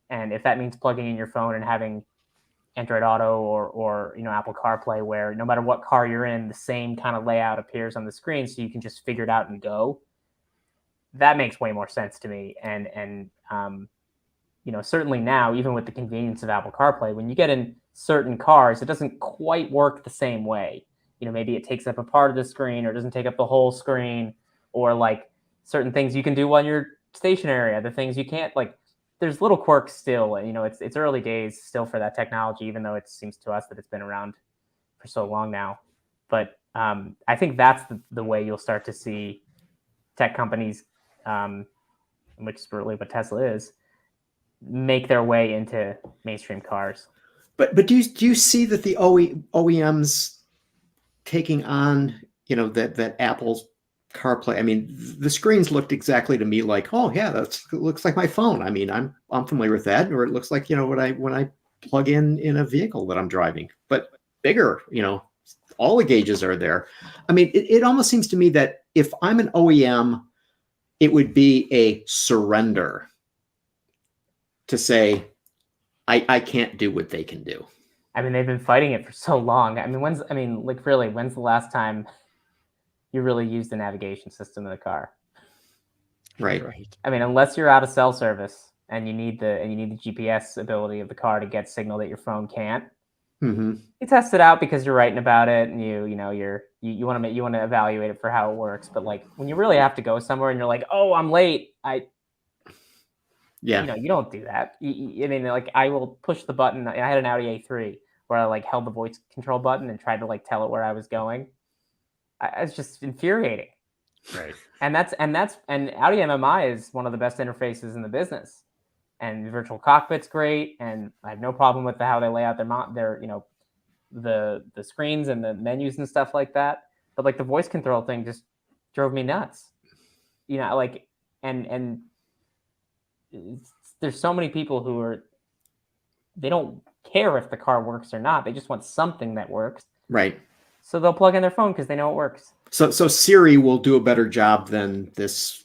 And if that means plugging in your phone and having Android Auto or Apple CarPlay, where no matter what car you're in, the same kind of layout appears on the screen, so you can just figure it out and go. That makes way more sense to me. And certainly now, even with the convenience of Apple CarPlay, when you get in certain cars, it doesn't quite work the same way. Maybe it takes up a part of the screen, or doesn't take up the whole screen, or like certain things you can do while you're stationary, other things you can't. Like there's little quirks still. It's early days still for that technology, even though it seems to us that it's been around for so long now. But I think that's the way you'll start to see tech companies, which is really what Tesla is, make their way into mainstream cars. But do you see that the OEMs taking on, that Apple's CarPlay? I mean, the screens looked exactly to me like, oh yeah, that looks like my phone. I mean, I'm familiar with that, or it looks like, when I plug in a vehicle that I'm driving, but bigger, all the gauges are there. I mean, it almost seems to me that if I'm an OEM, it would be a surrender to say, I can't do what they can do. I mean, they've been fighting it for so long. I mean, when's the last time you really used a navigation system in the car? Right. I mean, unless you're out of cell service and you need the GPS ability of the car to get signal that your phone can't. Mm-hmm. You test it out because you're writing about it, and you want to evaluate it for how it works. But like when you really have to go somewhere and you're like, oh, I'm late, you don't do that. I mean, like I will push the button. I had an Audi A3 where I like held the voice control button and tried to like tell it where I was going. It's just infuriating. Right. And Audi MMI is one of the best interfaces in the business, and virtual cockpit's great. And I have no problem with how they lay out their the screens and the menus and stuff like that. But like the voice control thing just drove me nuts. You know, like and there's so many people who they don't care if the car works or not. They just want something that works. Right. So they'll plug in their phone because they know it works. So Siri will do a better job than this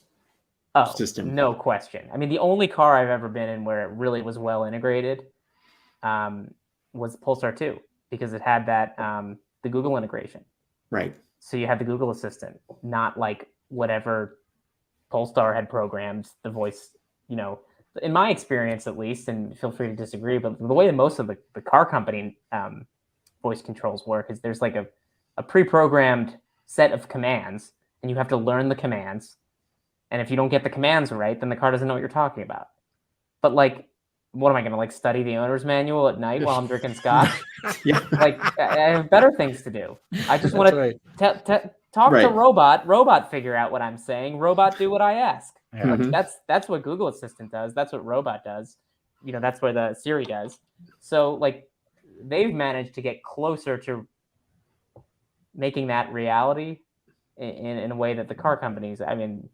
system. No question. I mean, the only car I've ever been in where it really was well integrated was Polestar 2, because it had that the Google integration. Right. So you had the Google Assistant, not like whatever Polestar had programmed the voice, you know, in my experience at least, and feel free to disagree, but the way that most of the car company voice controls work is there's like a pre-programmed set of commands, and you have to learn the commands. And if you don't get the commands right, then the car doesn't know what you're talking about. But like, what am I going to like study the owner's manual at night while I'm drinking scotch? Yeah. Like, I have better things to do. I just want to talk Right. to robot figure out what I'm saying. Robot do what I ask. Yeah. Mhm. That's what Google Assistant does. That's what Robot does. You know, that's what the Siri does. So like, they've managed to get closer to making that reality in a way that the car companies, I mean,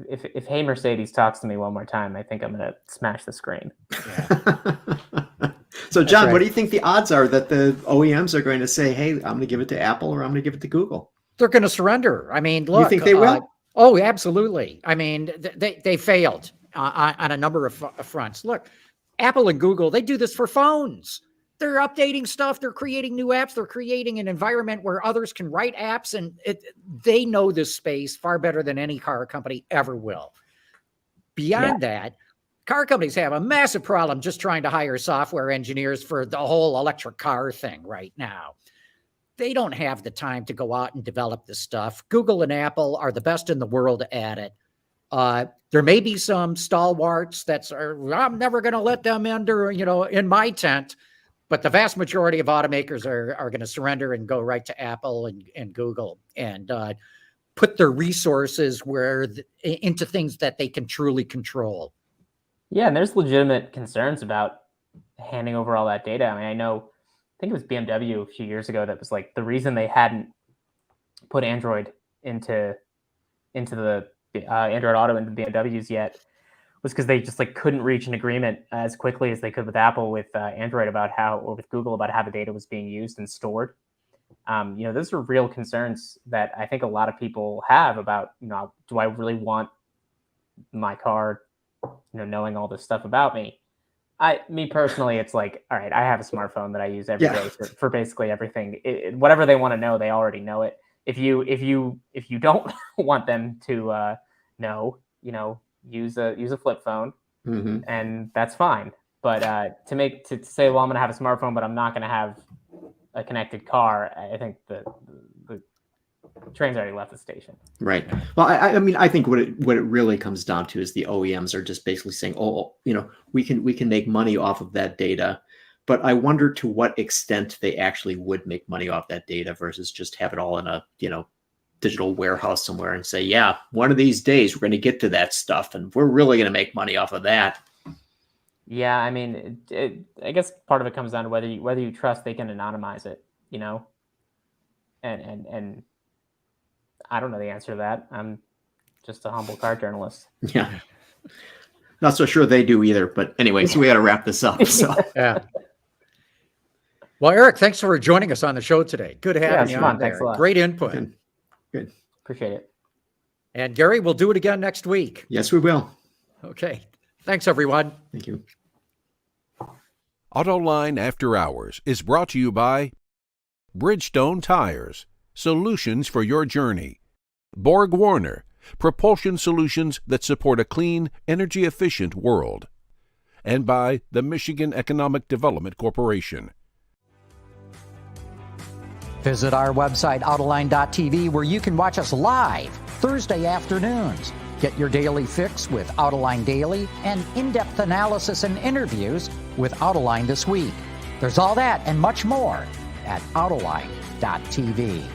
if Hey Mercedes talks to me one more time, I think I'm going to smash the screen. So John, right. what do you think the odds are that the OEMs are going to say, hey, I'm going to give it to Apple or I'm going to give it to Google? They're going to surrender. I mean, look. You think they will? Oh, absolutely. I mean, they failed on a number of fronts. Look, Apple and Google, they do this for phones. They're updating stuff. They're creating new apps. They're creating an environment where others can write apps, and they know this space far better than any car company ever will. Beyond that, car companies have a massive problem just trying to hire software engineers for the whole electric car thing right now. They don't have the time to go out and develop this stuff. Google and Apple are the best in the world at it. There may be some stalwarts I'm never going to let them in my tent. But the vast majority of automakers are going to surrender and go right to Apple and Google and put their resources into things that they can truly control. Yeah, and there's legitimate concerns about handing over all that data. I mean, I think it was BMW a few years ago that was like the reason they hadn't put Android into the Android Auto into BMWs yet was because they just like couldn't reach an agreement as quickly as they could with Apple, with Android or with Google about how the data was being used and stored. Those are real concerns that I think a lot of people have about, do I really want my car, knowing all this stuff about me? Me personally, it's like, all right, I have a smartphone that I use every day for basically everything. Whatever they want to know, they already know it. If you don't want them to know, use a flip phone, and that's fine. But to say, well, I'm going to have a smartphone, but I'm not going to have a connected car, I think the train's already left the station. Right. Well, I mean, I think what it really comes down to is the OEMs are just basically saying, we can make money off of that data, but I wonder to what extent they actually would make money off that data versus just have it all in a digital warehouse somewhere and say, yeah, one of these days we're going to get to that stuff and we're really going to make money off of that. Yeah, I mean, I guess part of it comes down to whether you trust they can anonymize it, and I don't know the answer to that. I'm just a humble car journalist. Yeah, not so sure they do either. But anyway, so we got to wrap this up. So yeah. Well, Eric, thanks for joining us on the show today. Good having you on there. Thanks a lot. Great input. Good. Appreciate it. And Gary, we'll do it again next week. Yes, we will. Okay. Thanks, everyone. Thank you. Autoline After Hours is brought to you by Bridgestone Tires, solutions for your journey. Borg Warner, propulsion solutions that support a clean, energy-efficient world. And by the Michigan Economic Development Corporation. Visit our website, Autoline.tv, where you can watch us live Thursday afternoons. Get your daily fix with Autoline Daily and in-depth analysis and interviews with Autoline This Week. There's all that and much more at Autoline.tv.